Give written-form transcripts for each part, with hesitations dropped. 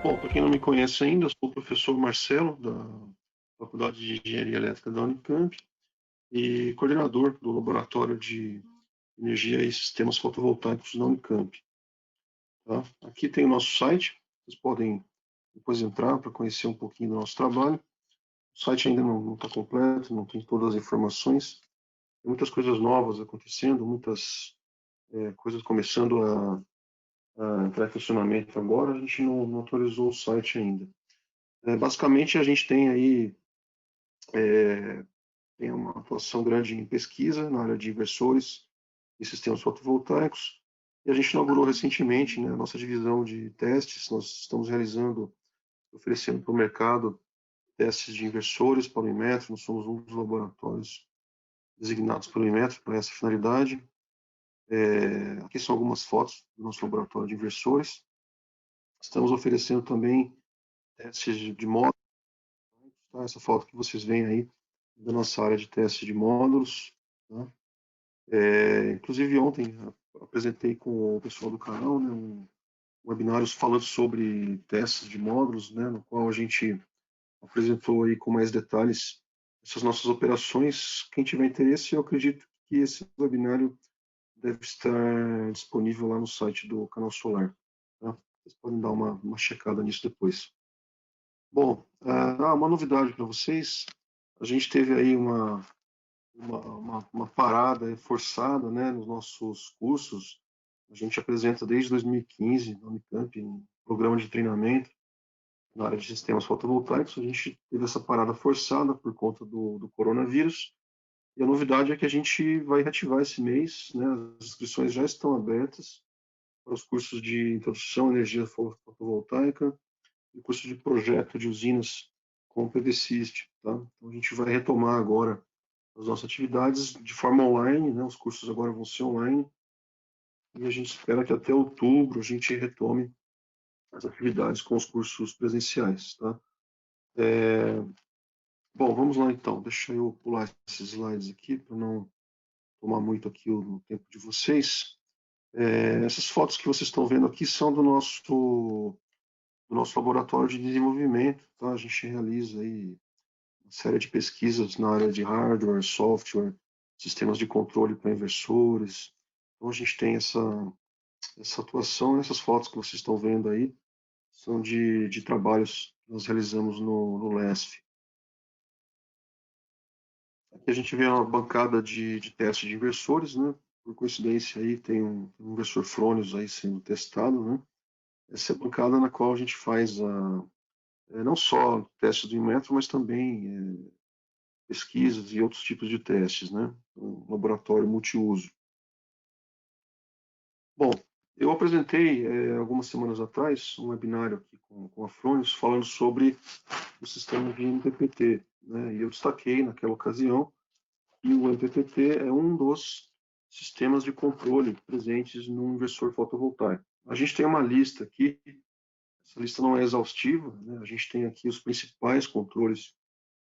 Bom, para quem não me conhece ainda, eu sou o professor Marcelo, da Faculdade de Engenharia Elétrica da Unicamp e coordenador do Laboratório de Energia e Sistemas Fotovoltaicos da Unicamp. Tá? Aqui tem o nosso site, vocês podem depois entrar para conhecer um pouquinho do nosso trabalho. O site ainda não está completo, não tem todas as informações, tem muitas coisas novas acontecendo, muitas coisas começando a entrar em funcionamento agora, a gente não atualizou o site ainda. Basicamente, a gente tem aí tem uma atuação grande em pesquisa na área de inversores e sistemas fotovoltaicos. E a gente inaugurou recentemente, né, a nossa divisão de testes. Nós estamos realizando, oferecendo para o mercado testes de inversores para o Inmetro. Nós somos um dos laboratórios designados pelo Inmetro para essa finalidade. Aqui são algumas fotos do nosso laboratório de inversores. Estamos oferecendo também testes de módulos. Tá? Essa foto que vocês veem aí da nossa área de teste de módulos. Tá? Inclusive ontem apresentei com o pessoal do canal, né, um webinário falando sobre testes de módulos, né, no qual a gente apresentou aí com mais detalhes essas nossas operações. Quem tiver interesse, eu acredito que esse webinário deve estar disponível lá no site do Canal Solar. Tá? Vocês podem dar uma checada nisso depois. Bom, uma novidade para vocês. A gente teve aí uma parada forçada, né, nos nossos cursos. A gente apresenta desde 2015 na Unicamp um programa de treinamento na área de sistemas fotovoltaicos. A gente teve essa parada forçada por conta do coronavírus. E a novidade é que a gente vai reativar esse mês, né, as inscrições já estão abertas para os cursos de introdução à energia fotovoltaica e curso de projeto de usinas com PVSIST. Tá? Então a gente vai retomar agora as nossas atividades de forma online, né? Os cursos agora vão ser online e a gente espera que até outubro a gente retome as atividades com os cursos presenciais, tá? Bom, vamos lá então. Deixa eu pular esses slides aqui para não tomar muito aqui o tempo de vocês. Essas fotos que vocês estão vendo aqui são do nosso laboratório de desenvolvimento, tá? A gente realiza aí uma série de pesquisas na área de hardware, software, sistemas de controle para inversores. Então a gente tem essa atuação. Essas fotos que vocês estão vendo aí são de trabalhos que nós realizamos no LESF. Aqui a gente vê uma bancada de teste de inversores, né? Por coincidência aí tem um inversor Fronius aí sendo testado, né? Essa é a bancada na qual a gente faz não só testes do Inmetro, mas também pesquisas e outros tipos de testes, né? Um laboratório multiuso. Bom, eu apresentei algumas semanas atrás um webinário aqui com a Fronius falando sobre o sistema de MPPT, né? E eu destaquei naquela ocasião que o MPPT é um dos sistemas de controle presentes no inversor fotovoltaico. A gente tem uma lista aqui, essa lista não é exaustiva, né? A gente tem aqui os principais controles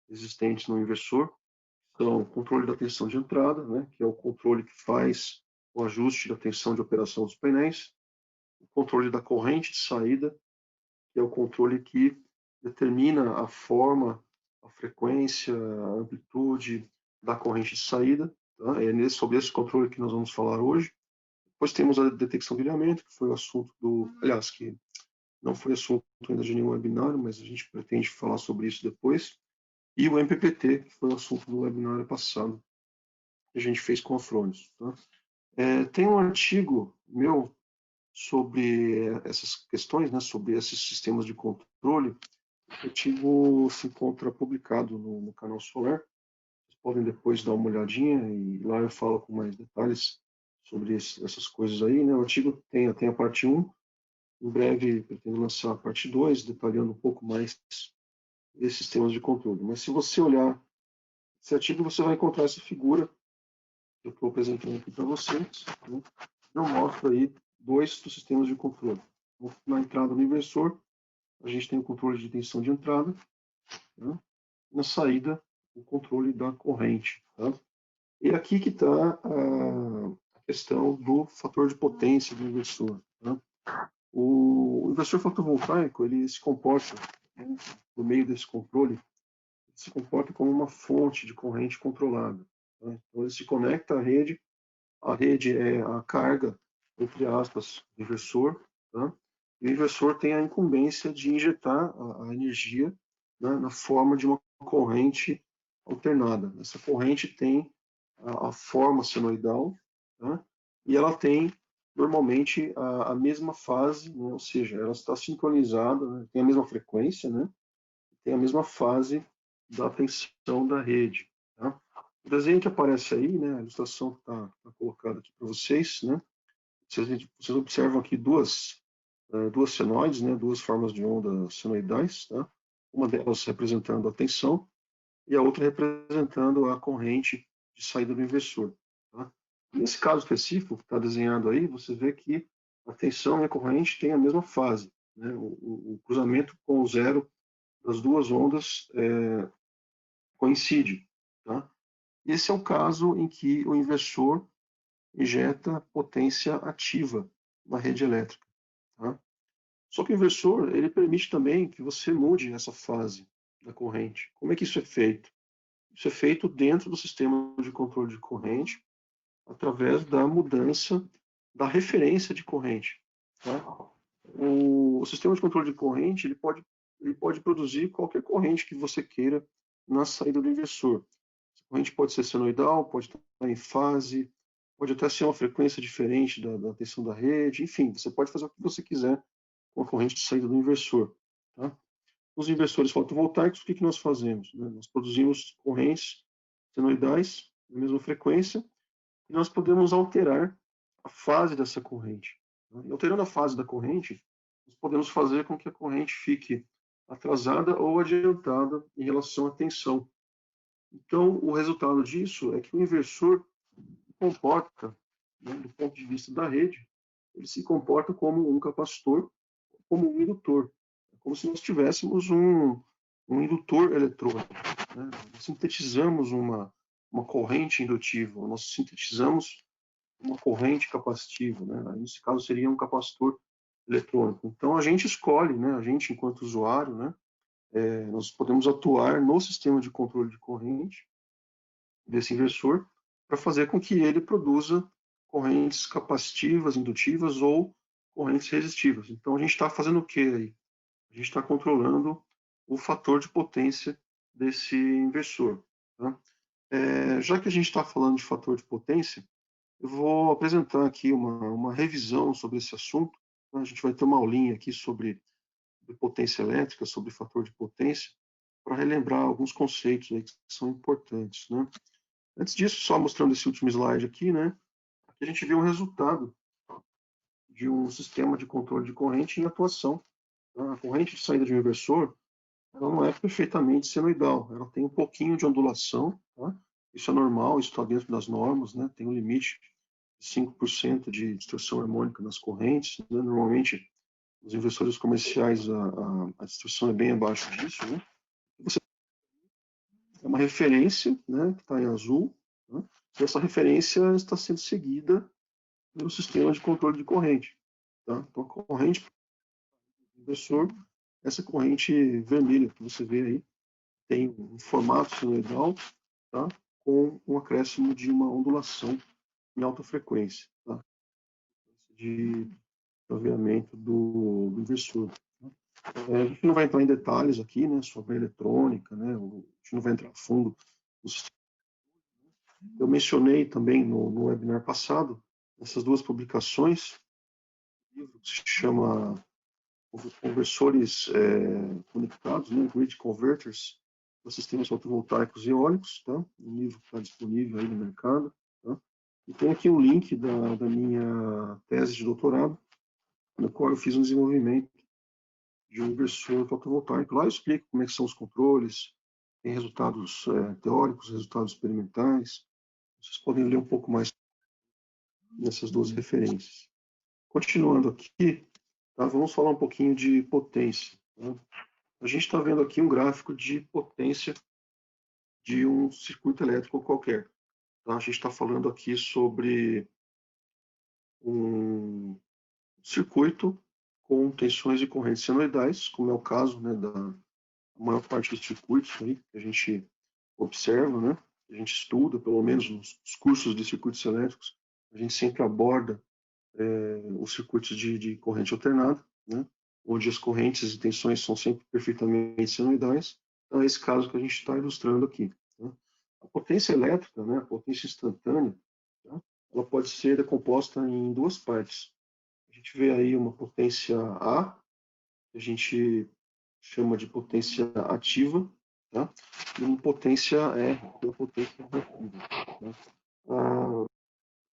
existentes no inversor. Então, o controle da tensão de entrada, né, que é o controle que faz o ajuste da tensão de operação dos painéis. O controle da corrente de saída, que é o controle que determina a forma, a frequência, a amplitude da corrente de saída. Tá? Sobre esse controle que nós vamos falar hoje. Depois temos a detecção de ilhamento, que foi o assunto aliás, que não foi assunto ainda de nenhum webinário, mas a gente pretende falar sobre isso depois. E o MPPT, que foi o assunto do webinário passado, que a gente fez com a Fronius. Tá? Tem um artigo meu sobre essas questões, né, sobre esses sistemas de controle. O artigo se encontra publicado no Canal Solar. Vocês podem depois dar uma olhadinha e lá eu falo com mais detalhes sobre essas coisas aí. Né? O artigo tem a parte 1. Em breve pretendo lançar a parte 2, detalhando um pouco mais esses sistemas de controle. Mas se você olhar esse artigo, você vai encontrar essa figura que eu estou apresentando aqui para vocês. Né? Eu mostro aí dois dos sistemas de controle. Na entrada do inversor, a gente tem o controle de tensão de entrada, né? Na saída, o controle da corrente. Tá? E aqui que está questão do fator de potência do inversor. Né? O inversor fotovoltaico, ele se comporta, né, no meio desse controle, se comporta como uma fonte de corrente controlada. Né? Então, ele se conecta à rede, a rede é a carga, entre aspas, do inversor, tá? E o inversor tem a incumbência de injetar a energia, né, na forma de uma corrente alternada. Essa corrente tem a forma senoidal, tá? E ela tem normalmente a mesma fase, né? Ou seja, ela está sincronizada, né? Tem a mesma frequência, né? Tem a mesma fase da tensão da rede. Tá? O desenho que aparece aí, né, a ilustração que está colocada aqui para vocês, né, vocês observam aqui duas senoides, né, duas formas de onda senoidais, tá? Uma delas representando a tensão e a outra representando a corrente de saída do inversor. Tá? Nesse caso específico que está desenhado aí, você vê que a tensão e a corrente têm a mesma fase. Né? O cruzamento com o zero das duas ondas coincide. Tá? Esse é o caso em que o inversor injeta potência ativa na rede elétrica. Tá? Só que o inversor ele permite também que você mude essa fase da corrente. Como é que isso é feito? Isso é feito dentro do sistema de controle de corrente, através da mudança da referência de corrente. Tá? O sistema de controle de corrente ele pode produzir qualquer corrente que você queira na saída do inversor. A corrente pode ser senoidal, pode estar em fase, pode até ser uma frequência diferente da tensão da rede, enfim, você pode fazer o que você quiser com a corrente de saída do inversor. Tá? Os inversores fotovoltaicos, o que nós fazemos? Né? Nós produzimos correntes senoidais, na mesma frequência, e nós podemos alterar a fase dessa corrente. Né? E alterando a fase da corrente, nós podemos fazer com que a corrente fique atrasada ou adiantada em relação à tensão. Então, o resultado disso é que o inversor comporta, né, do ponto de vista da rede, ele se comporta como um capacitor, como um indutor. É como se nós tivéssemos um indutor eletrônico. Né? Nós sintetizamos uma corrente indutiva, nós sintetizamos uma corrente capacitiva. Né? Nesse caso, seria um capacitor eletrônico. Então, a gente escolhe, né, a gente, enquanto usuário, né, nós podemos atuar no sistema de controle de corrente desse inversor para fazer com que ele produza correntes capacitivas, indutivas ou correntes resistivas. Então, a gente está fazendo o que aí? A gente está controlando o fator de potência desse inversor. Tá? Já que a gente está falando de fator de potência, eu vou apresentar aqui uma revisão sobre esse assunto. Tá? A gente vai ter uma aulinha aqui sobre potência elétrica, sobre fator de potência, para relembrar alguns conceitos aí que são importantes. Né? Antes disso, só mostrando esse último slide aqui, né? Aqui a gente vê um resultado de um sistema de controle de corrente em atuação. A corrente de saída de um inversor, ela não é perfeitamente senoidal, ela tem um pouquinho de ondulação, tá? Isso é normal, isso está dentro das normas, né? Tem um limite de 5% de distorção harmônica nas correntes, né? Normalmente, nos inversores comerciais, a distorção é bem abaixo disso, né? Você tem uma referência, né, que está em azul, né? E essa referência está sendo seguida pelo sistema de controle de corrente. Tá? Então, a corrente do inversor, essa corrente vermelha que você vê aí, tem um formato senoidal, tá? Com um acréscimo de uma ondulação em alta frequência, tá? De chaveamento do inversor. Tá? A gente não vai entrar em detalhes aqui, né, sobre a eletrônica, né, a gente não vai entrar a fundo. Eu mencionei também no webinar passado essas duas publicações, um livro que se chama Conversores Conectados, né, Grid Converters, para sistemas fotovoltaicos e eólicos, tá? Um livro que está disponível aí no mercado, tá? E tem aqui um link da minha tese de doutorado, na qual eu fiz um desenvolvimento de um inversor fotovoltaico. Lá eu explico como é que são os controles, tem resultados teóricos, resultados experimentais. Vocês podem ler um pouco mais nessas duas referências. Continuando aqui, tá? Vamos falar um pouquinho de potência. Tá? A gente está vendo aqui um gráfico de potência de um circuito elétrico qualquer. Tá? A gente está falando aqui sobre um circuito com tensões e correntes senoidais, como é o caso, né, da maior parte dos circuitos aí, que a gente observa, né, a gente estuda, pelo menos nos cursos de circuitos elétricos, a gente sempre aborda os circuitos de corrente alternada, né, onde as correntes e tensões são sempre perfeitamente senoidais. Então, é esse caso que a gente está ilustrando aqui. Né. A potência elétrica, né, a potência instantânea, tá, ela pode ser decomposta em duas partes. A gente vê aí uma potência A, que a gente chama de potência ativa, tá? E uma potência R, que é a potência reativa. Tá?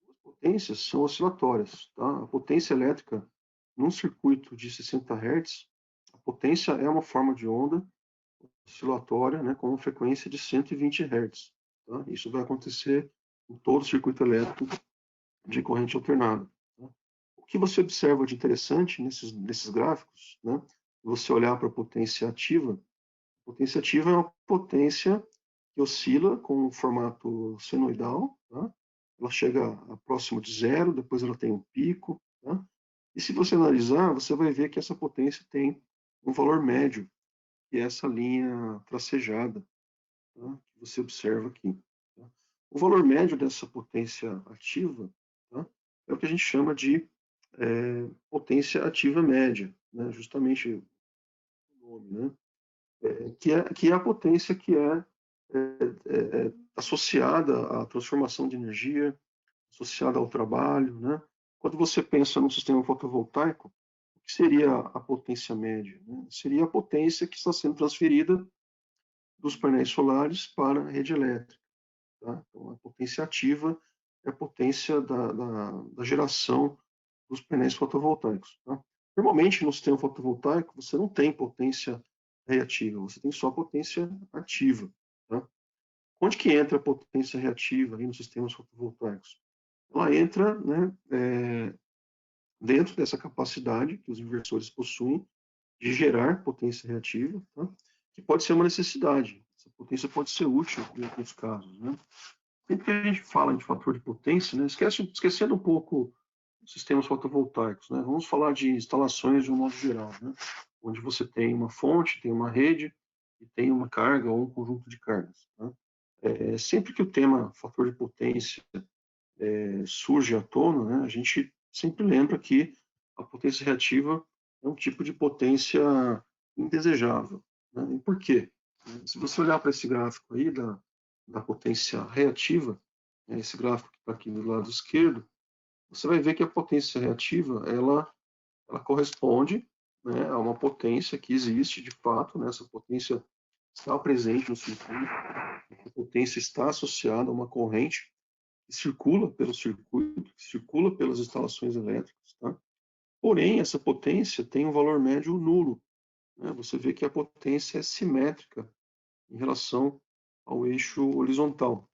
As potências são oscilatórias. Tá? A potência elétrica, num circuito de 60 Hz, a potência é uma forma de onda oscilatória, né, com uma frequência de 120 Hz. Tá? Isso vai acontecer em todo o circuito elétrico de corrente alternada. Tá? O que você observa de interessante nesses gráficos, né, você olhar para a potência ativa é uma potência que oscila com um formato senoidal, tá? Ela chega a próximo de zero, depois ela tem um pico, tá? E se você analisar, você vai ver que essa potência tem um valor médio, que é essa linha tracejada, tá? Que você observa aqui. Tá? O valor médio dessa potência ativa, tá, é o que a gente chama de potência ativa média, né? Justamente o nome, né? Que é a potência que associada à transformação de energia, associada ao trabalho, né? Quando você pensa num sistema fotovoltaico, o que seria a potência média? Né? Seria a potência que está sendo transferida dos painéis solares para a rede elétrica. Tá? Então, a potência ativa é a potência da geração dos painéis fotovoltaicos. Tá? Normalmente, no sistema fotovoltaico, você não tem potência reativa, você tem só potência ativa. Tá? Onde que entra a potência reativa aí nos sistemas fotovoltaicos? Ela entra, né, dentro dessa capacidade que os inversores possuem de gerar potência reativa, tá? Que pode ser uma necessidade. Essa potência pode ser útil em alguns casos. Né? Sempre que a gente fala de fator de potência, né, esquecendo um pouco os sistemas fotovoltaicos, né, vamos falar de instalações de um modo geral, né, onde você tem uma fonte, tem uma rede e tem uma carga ou um conjunto de cargas. Né. Sempre que o tema fator de potência surge à tona, né, a gente sempre lembra que a potência reativa é um tipo de potência indesejável. Né. E por quê? Se você olhar para esse gráfico aí da potência reativa, né, esse gráfico que está aqui do lado esquerdo, você vai ver que a potência reativa ela corresponde, né, a uma potência que existe de fato, né, essa potência está presente no circuito, a potência está associada a uma corrente que circula pelo circuito, que circula pelas instalações elétricas, tá? Porém, essa potência tem um valor médio nulo. Né? Você vê que a potência é simétrica em relação ao eixo horizontal.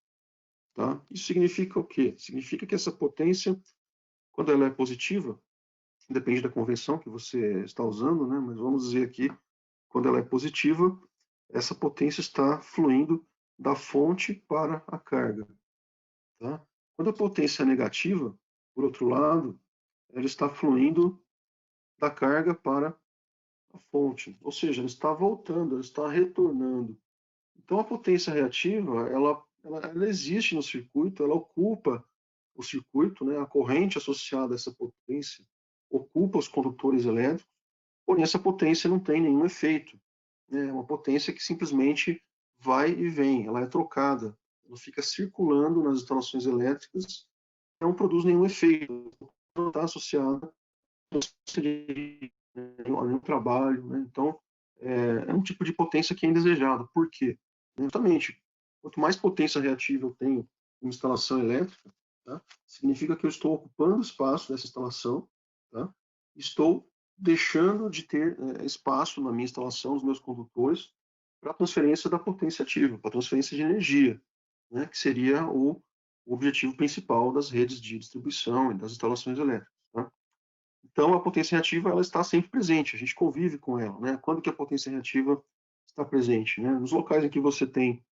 Tá? Isso significa o quê? Significa que essa potência, quando ela é positiva, depende da convenção que você está usando, né? Mas vamos dizer aqui, quando ela é positiva, essa potência está fluindo da fonte para a carga. Tá? Quando a potência é negativa, por outro lado, ela está fluindo da carga para a fonte, ou seja, ela está voltando, ela está retornando. Então, a potência reativa, ela existe no circuito, ela ocupa o circuito, né? A corrente associada a essa potência ocupa os condutores elétricos, porém essa potência não tem nenhum efeito. Né? É uma potência que simplesmente vai e vem, ela é trocada, ela fica circulando nas instalações elétricas, não produz nenhum efeito, não está associada a nenhum trabalho. Né? Então, é um tipo de potência que é indesejado. Por quê? Justamente, quanto mais potência reativa eu tenho em instalação elétrica, tá? Significa que eu estou ocupando o espaço dessa instalação, tá? Estou deixando de ter espaço na minha instalação, nos meus condutores, para a transferência da potência ativa, para a transferência de energia, né? Que seria o objetivo principal das redes de distribuição e das instalações elétricas. Tá? Então, a potência reativa ela está sempre presente, a gente convive com ela. Né? Quando que a potência reativa está presente? Né? Nos locais em que você tem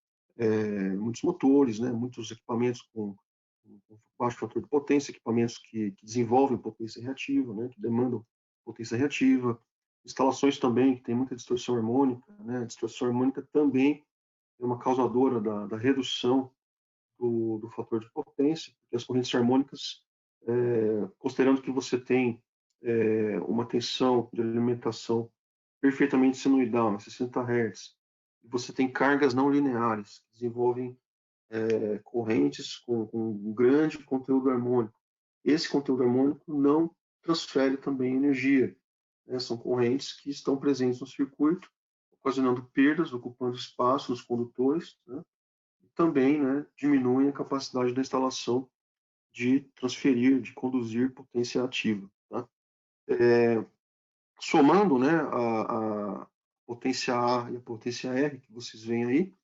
muitos motores, né? Muitos equipamentos com baixo fator de potência, equipamentos que desenvolvem potência reativa, né, que demandam potência reativa, instalações também que tem muita distorção harmônica, né, a distorção harmônica também é uma causadora da redução do fator de potência, porque as correntes harmônicas, considerando que você tem uma tensão de alimentação perfeitamente sinusoidal, 60 Hz, e você tem cargas não lineares, que desenvolvem correntes com um grande conteúdo harmônico. Esse conteúdo harmônico não transfere também energia, né? São correntes que estão presentes no circuito, ocasionando perdas, ocupando espaço nos condutores, né? E também, né, diminuem a capacidade da instalação de transferir, de conduzir potência ativa. Tá? Somando, né, a potência A e a potência R que vocês veem aí,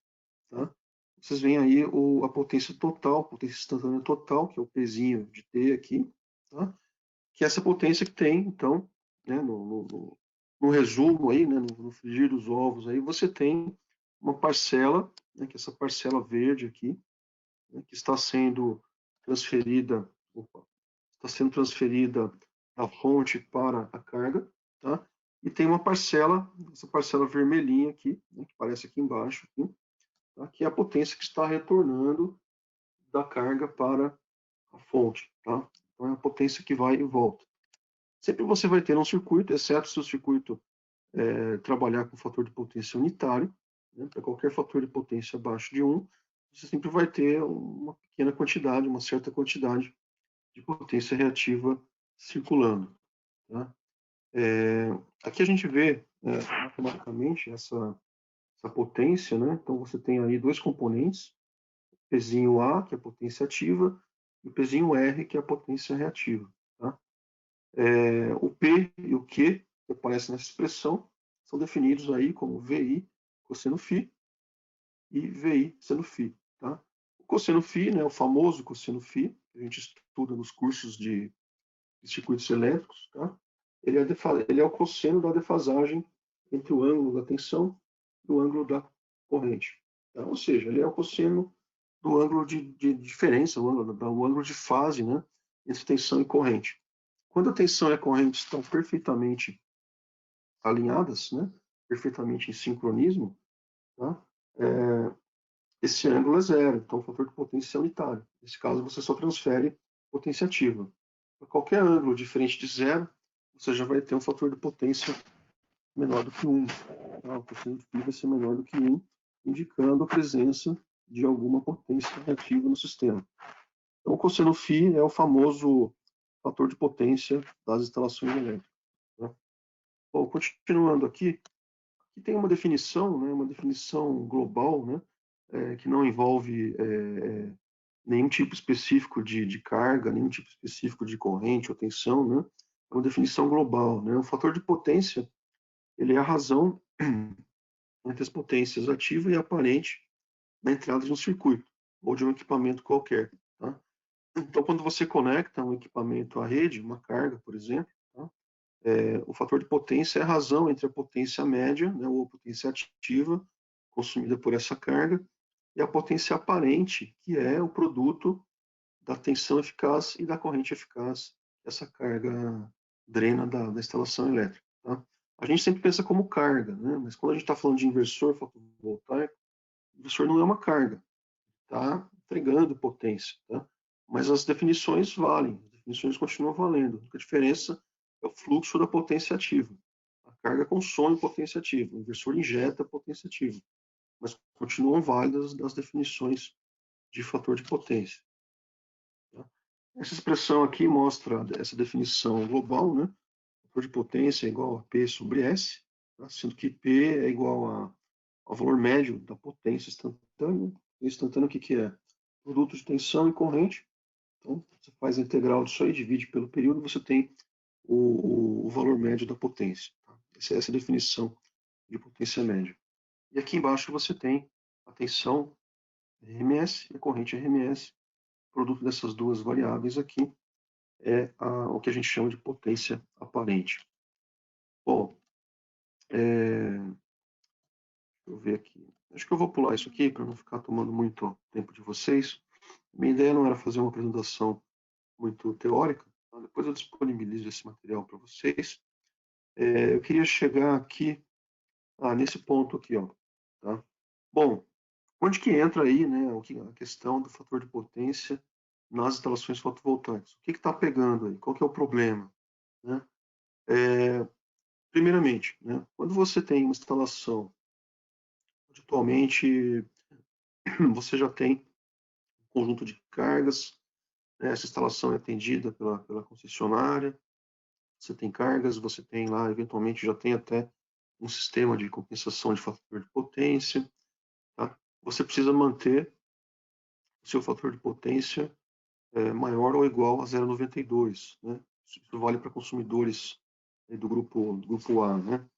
tá? Vocês veem aí a potência total, potência instantânea total, que é o Pzinho de T aqui, tá? Que é essa potência que tem, então, né, no resumo aí, né, no frigir dos ovos aí, você tem uma parcela, né, que é essa parcela verde aqui, né, que está sendo transferida, da fonte para a carga, tá? E tem uma parcela, essa parcela vermelhinha aqui, né, que aparece aqui embaixo, aqui, tá? Que é a potência que está retornando da carga para a fonte, tá? Então é a potência que vai e volta. Sempre você vai ter um circuito, exceto se o circuito trabalhar com fator de potência unitário, né? Para qualquer fator de potência abaixo de 1, você sempre vai ter uma pequena quantidade, uma certa quantidade de potência reativa circulando. Tá? Aqui a gente vê matematicamente essa potência, né? Então você tem aí dois componentes, o Pzinho A, que é a potência ativa, e o Pzinho R, que é a potência reativa. Tá? O P e o Q, que aparecem nessa expressão, são definidos aí como VI cosseno φ e VI seno φ. Tá? O cosseno φ, né, o famoso cosseno φ, que a gente estuda nos cursos de circuitos elétricos, tá? Ele é o cosseno da defasagem entre o ângulo da tensão e o ângulo da corrente. Tá? Ou seja, ele é o cosseno do ângulo de diferença, o ângulo de fase, né, entre tensão e corrente. Quando a tensão e a corrente estão perfeitamente alinhadas, né, perfeitamente em sincronismo, tá? Esse ângulo é zero, então o fator de potência é unitário. Nesse caso, você só transfere potência ativa. Para qualquer ângulo diferente de zero, você já vai ter um fator de potência menor do que 1. Tá? O cosseno de π vai ser menor do que 1, indicando a presença de alguma potência reativa no sistema. Então, o cosseno φ é o famoso fator de potência das instalações elétricas. Tá? Bom, continuando aqui tem uma definição, né, uma definição global, né, que não envolve nenhum tipo específico de carga, nenhum tipo específico de corrente ou tensão, né? É uma definição global, né? O fator de potência, ele é a razão entre as potências ativa e aparente na entrada de um circuito ou de um equipamento qualquer, tá? Então, quando você conecta um equipamento à rede, uma carga, por exemplo, tá? O fator de potência é a razão entre a potência média, né, ou a potência ativa consumida por essa carga e a potência aparente, que é o produto da tensão eficaz e da corrente eficaz que essa carga drena da instalação elétrica. Tá? A gente sempre pensa como carga, né? Mas quando a gente está falando de inversor fotovoltaico, o inversor não é uma carga, está entregando potência. Tá? Mas as definições valem, as definições continuam valendo. A diferença é o fluxo da potência ativa. A carga consome potência ativa, o inversor injeta potência ativa. Mas continuam válidas as definições de fator de potência. Tá? Essa expressão aqui mostra essa definição global, né? O fator de potência é igual a P sobre S, tá? Sendo que P é igual ao valor médio da potência instantânea. E instantânea o que é? Produto de tensão e corrente. Então, você faz a integral disso aí, divide pelo período, você tem o valor médio da potência. Tá? Essa é a definição de potência média. E aqui embaixo você tem a tensão RMS e a corrente RMS. O produto dessas duas variáveis aqui é o que a gente chama de potência aparente. Bom, deixa eu ver aqui. Acho que eu vou pular isso aqui para não ficar tomando muito tempo de vocês. Minha ideia não era fazer uma apresentação muito teórica, tá? Depois eu disponibilizo esse material para vocês. Eu queria chegar aqui, nesse ponto aqui, ó, tá? Bom, onde que entra aí, né, a questão do fator de potência nas instalações fotovoltaicas? O que está pegando aí? Qual que é o problema, né? Primeiramente, né, quando você tem uma instalação, atualmente você já tem um conjunto de cargas, né, essa instalação é atendida pela concessionária, você tem cargas, você tem lá, eventualmente já tem até um sistema de compensação de fator de potência, tá? Você precisa manter o seu fator de potência maior ou igual a 0,92, né? Isso vale para consumidores do grupo A, né?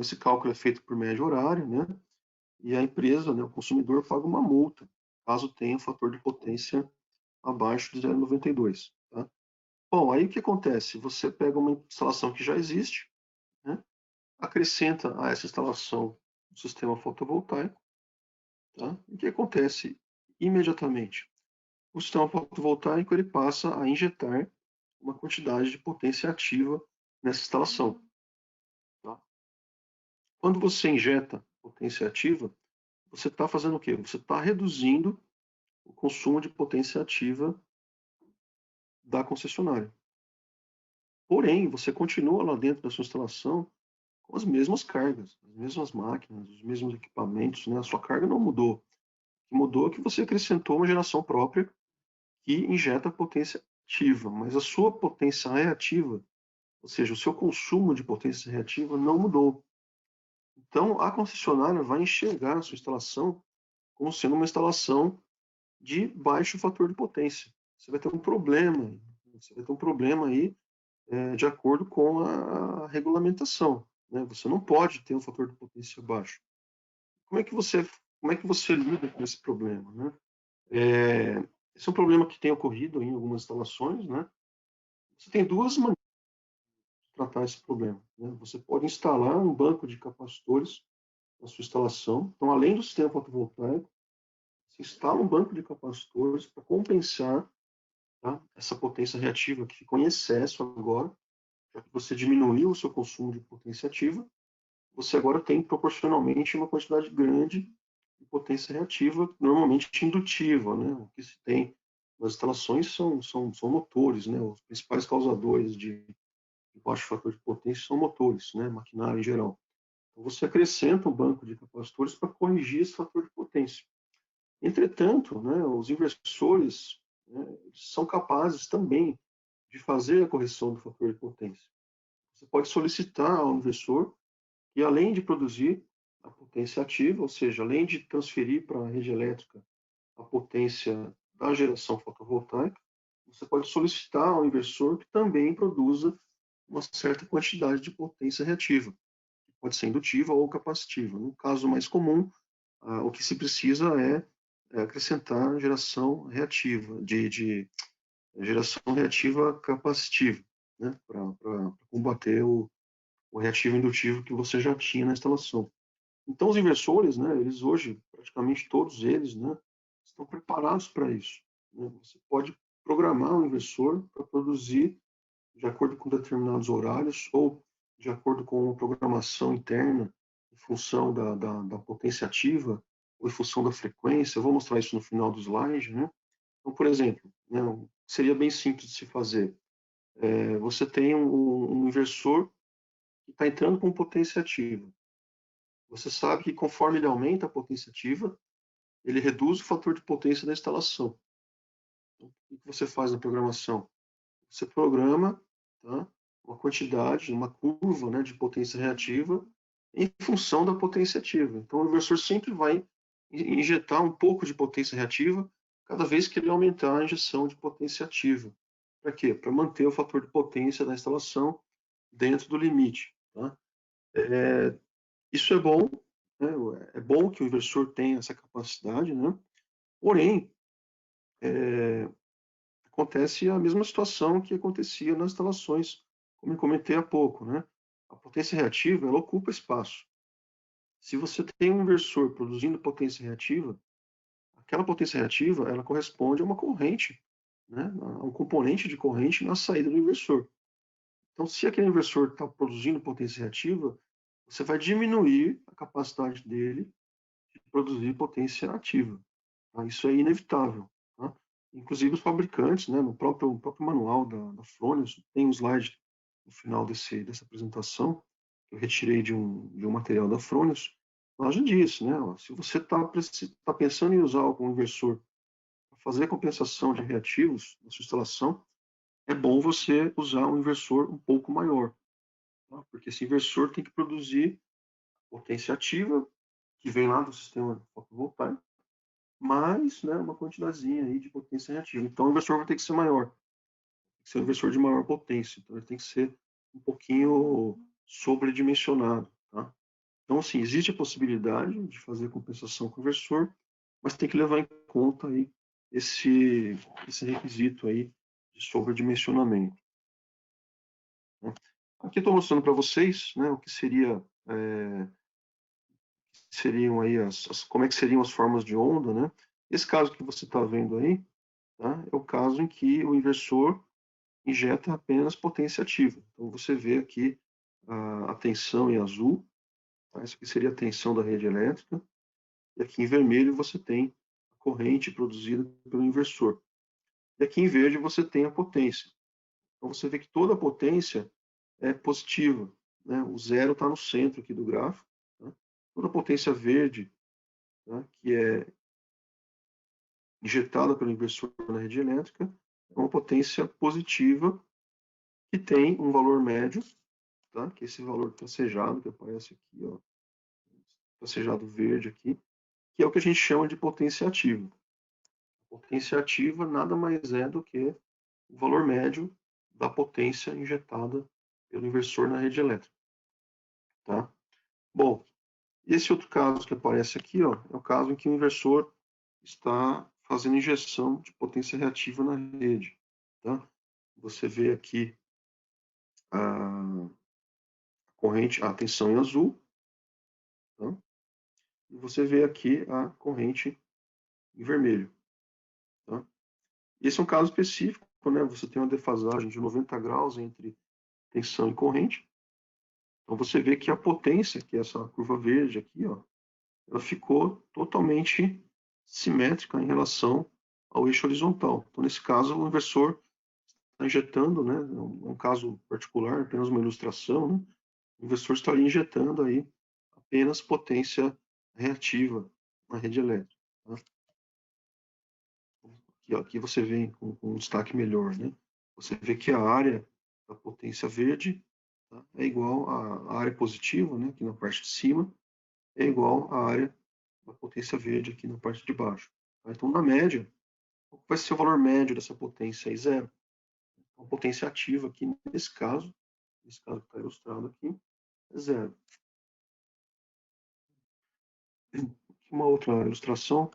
Esse cálculo é feito por média horária, né? E a empresa, né, o consumidor, paga uma multa caso tenha um fator de potência abaixo de 0,92, tá? Bom, aí o que acontece? Você pega uma instalação que já existe, né? Acrescenta a essa instalação um sistema fotovoltaico, tá? E o que acontece imediatamente? O sistema fotovoltaico ele passa a injetar uma quantidade de potência ativa nessa instalação, tá? Quando você injeta potência ativa, você está fazendo o quê? Você está reduzindo o consumo de potência ativa da concessionária. Porém, você continua lá dentro da sua instalação com as mesmas cargas, as mesmas máquinas, os mesmos equipamentos, né? A sua carga não mudou. O que mudou é que você acrescentou uma geração própria que injeta potência ativa, mas a sua potência reativa, ou seja, o seu consumo de potência reativa não mudou. Então, a concessionária vai enxergar a sua instalação como sendo uma instalação de baixo fator de potência. Você vai ter um problema, você vai ter um problema aí de acordo com a regulamentação, né? Você não pode ter um fator de potência baixo. Como é que você, como é que você lida com esse problema, né? Esse é um problema que tem ocorrido em algumas instalações, né? Você tem duas maneiras de tratar esse problema, né? Você pode instalar um banco de capacitores na sua instalação. Então, além do sistema fotovoltaico, você instala um banco de capacitores para compensar, tá, essa potência reativa que ficou em excesso agora, já que você diminuiu o seu consumo de potência ativa, você agora tem proporcionalmente uma quantidade grande de potência reativa, normalmente indutiva, né? O que se tem nas instalações são motores, né? Os principais causadores de baixo fator de potência são motores, né? Maquinário em geral. Então, você acrescenta um banco de capacitores para corrigir esse fator de potência. Entretanto, né, os inversores, né, são capazes também de fazer a correção do fator de potência. Você pode solicitar ao inversor que, além de produzir a potência ativa, ou seja, além de transferir para a rede elétrica a potência da geração fotovoltaica, você pode solicitar ao inversor que também produza uma certa quantidade de potência reativa, que pode ser indutiva ou capacitiva. No caso mais comum, o que se precisa é acrescentar geração reativa, de geração reativa capacitiva, né, para combater o reativo indutivo que você já tinha na instalação. Então, os inversores, né, eles hoje, praticamente todos eles, né, estão preparados para isso, né? Você pode programar um inversor para produzir de acordo com determinados horários ou de acordo com uma programação interna em função da potência ativa ou em função da frequência. Eu vou mostrar isso no final do slide, né? Então, por exemplo, né, seria bem simples de se fazer. Você tem um inversor que está entrando com potência ativa. Você sabe que conforme ele aumenta a potência ativa, ele reduz o fator de potência da instalação. Então, o que você faz na programação? Você programa, tá, uma quantidade, uma curva, né, de potência reativa em função da potência ativa. Então, o inversor sempre vai injetar um pouco de potência reativa cada vez que ele aumentar a injeção de potência ativa. Para quê? Para manter o fator de potência da instalação dentro do limite. Tá? Isso é bom, né? É bom que o inversor tenha essa capacidade, né? Porém, acontece a mesma situação que acontecia nas instalações, como eu comentei há pouco, né? A potência reativa, ela ocupa espaço. Se você tem um inversor produzindo potência reativa, aquela potência reativa, ela corresponde a uma corrente, né, a um componente de corrente na saída do inversor. Então, se aquele inversor está produzindo potência reativa, você vai diminuir a capacidade dele de produzir potência ativa. Tá? Isso é inevitável. Tá? Inclusive os fabricantes, né, no próprio manual da Fronius, tem um slide no final dessa apresentação, que eu retirei de um material da Fronius, lá já diz, né, ó, se você está pensando em usar algum inversor para fazer compensação de reativos na sua instalação, é bom você usar um inversor um pouco maior, tá? Porque esse inversor tem que produzir potência ativa, que vem lá do sistema fotovoltaico, mais, né, uma quantidadezinha aí de potência reativa. Então, o inversor vai ter que ser maior, tem que ser um inversor de maior potência. Então, ele tem que ser um pouquinho sobredimensionado, tá? Então, assim, existe a possibilidade de fazer compensação com o inversor, mas tem que levar em conta aí esse requisito aí de sobredimensionamento, né? Aqui eu estou mostrando para vocês, né, o que seriam aí como é que seriam as formas de onda, né? Esse caso que você está vendo aí, tá, é o caso em que o inversor injeta apenas potência ativa. Então você vê aqui a tensão em azul, tá? Essa aqui seria a tensão da rede elétrica, e aqui em vermelho você tem a corrente produzida pelo inversor. E aqui em verde você tem a potência. Então você vê que toda a potência é positiva, né? O zero está no centro aqui do gráfico, tá? Toda a potência verde, tá, que é injetada pelo inversor na rede elétrica, é uma potência positiva que tem um valor médio, tá? Que é esse valor tracejado que aparece aqui, ó, tracejado verde aqui, que é o que a gente chama de potência ativa. A potência ativa nada mais é do que o valor médio da potência injetada pelo inversor na rede elétrica, tá? Bom, esse outro caso que aparece aqui, ó, é o caso em que o inversor está fazendo injeção de potência reativa na rede, tá? Você vê aqui a corrente, a tensão em azul, tá? E você vê aqui a corrente em vermelho, tá? Esse é um caso específico, né? Você tem uma defasagem de 90 graus entre tensão e corrente. Então você vê que a potência, que é essa curva verde aqui, ó, ela ficou totalmente simétrica em relação ao eixo horizontal. Então, nesse caso, o inversor está injetando, né? É um caso particular, apenas uma ilustração, né? O inversor estaria injetando aí apenas potência reativa na rede elétrica, tá? Aqui você vê com um destaque melhor, né? Você vê que a área da potência verde, tá, é igual à área positiva, né, aqui na parte de cima, é igual à área da potência verde aqui na parte de baixo, tá? Então, na média, qual vai ser o valor médio dessa potência aí? Zero. Então, a potência ativa aqui, nesse caso que está ilustrado aqui, é zero. Aqui uma outra ilustração.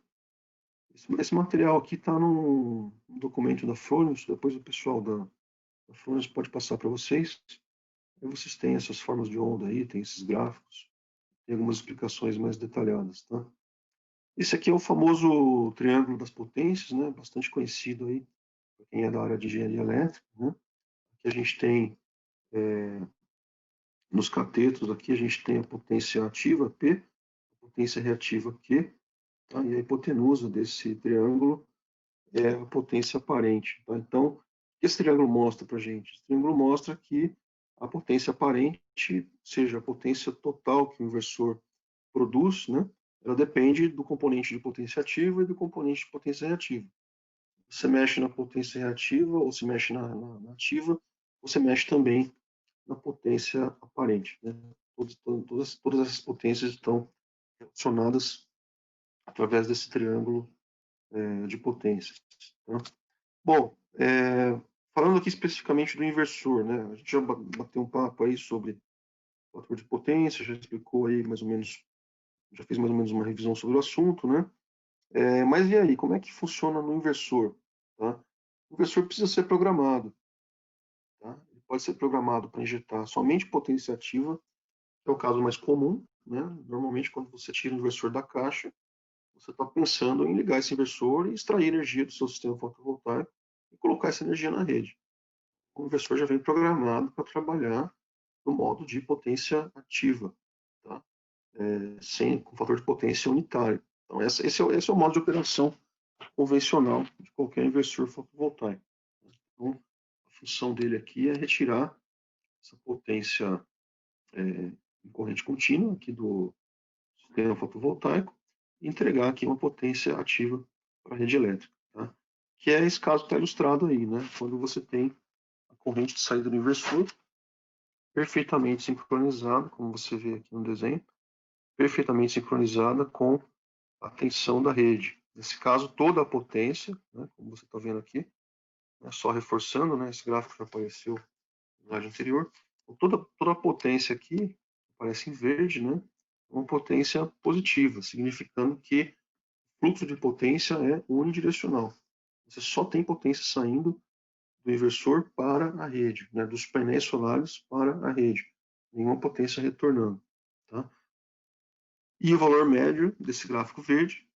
Esse material aqui está no documento da Fronius, depois o pessoal da Fronius pode passar para vocês. Aí vocês têm essas formas de onda aí, tem esses gráficos, tem algumas explicações mais detalhadas, tá? Esse aqui é o famoso triângulo das potências, né? Bastante conhecido aí para quem é da área de engenharia elétrica, né? Aqui a gente tem, nos catetos aqui, a gente tem a potência ativa P, a potência reativa Q, tá? E a hipotenusa desse triângulo é a potência aparente, tá? Então, o que esse triângulo mostra para a gente? Esse triângulo mostra que a potência aparente, seja a potência total que o inversor produz, né? Ela depende do componente de potência ativa e do componente de potência reativa. Você mexe na potência reativa ou se mexe na ativa, você mexe também na potência aparente, né? Todas essas potências estão relacionadas através desse triângulo de potências, tá? Bom, falando aqui especificamente do inversor, né? A gente já bateu um papo aí sobre o fator de potência, já explicou aí mais ou menos, já fez mais ou menos uma revisão sobre o assunto, né? Mas e aí, como é que funciona no inversor, tá? O inversor precisa ser programado, tá? Ele pode ser programado para injetar somente potência ativa, que é o caso mais comum, né? Normalmente, quando você tira o inversor da caixa, você está pensando em ligar esse inversor e extrair energia do seu sistema fotovoltaico e colocar essa energia na rede. O inversor já vem programado para trabalhar no modo de potência ativa, tá? Com fator de potência unitário. Então, esse é o modo de operação convencional de qualquer inversor fotovoltaico. Então, a função dele aqui é retirar essa potência em corrente contínua aqui do sistema fotovoltaico e entregar aqui uma potência ativa para a rede elétrica, tá? Que é esse caso que está ilustrado aí, né? Quando você tem a corrente de saída do inversor perfeitamente sincronizada, como você vê aqui no desenho, perfeitamente sincronizada com a tensão da rede. Nesse caso, toda a potência, né, como você está vendo aqui, né, só reforçando, né, esse gráfico já apareceu no slide anterior, toda a potência aqui, aparece em verde, né, é uma potência positiva, significando que o fluxo de potência é unidirecional. Você só tem potência saindo do inversor para a rede, né, dos painéis solares para a rede, nenhuma potência retornando, tá? E o valor médio desse gráfico verde,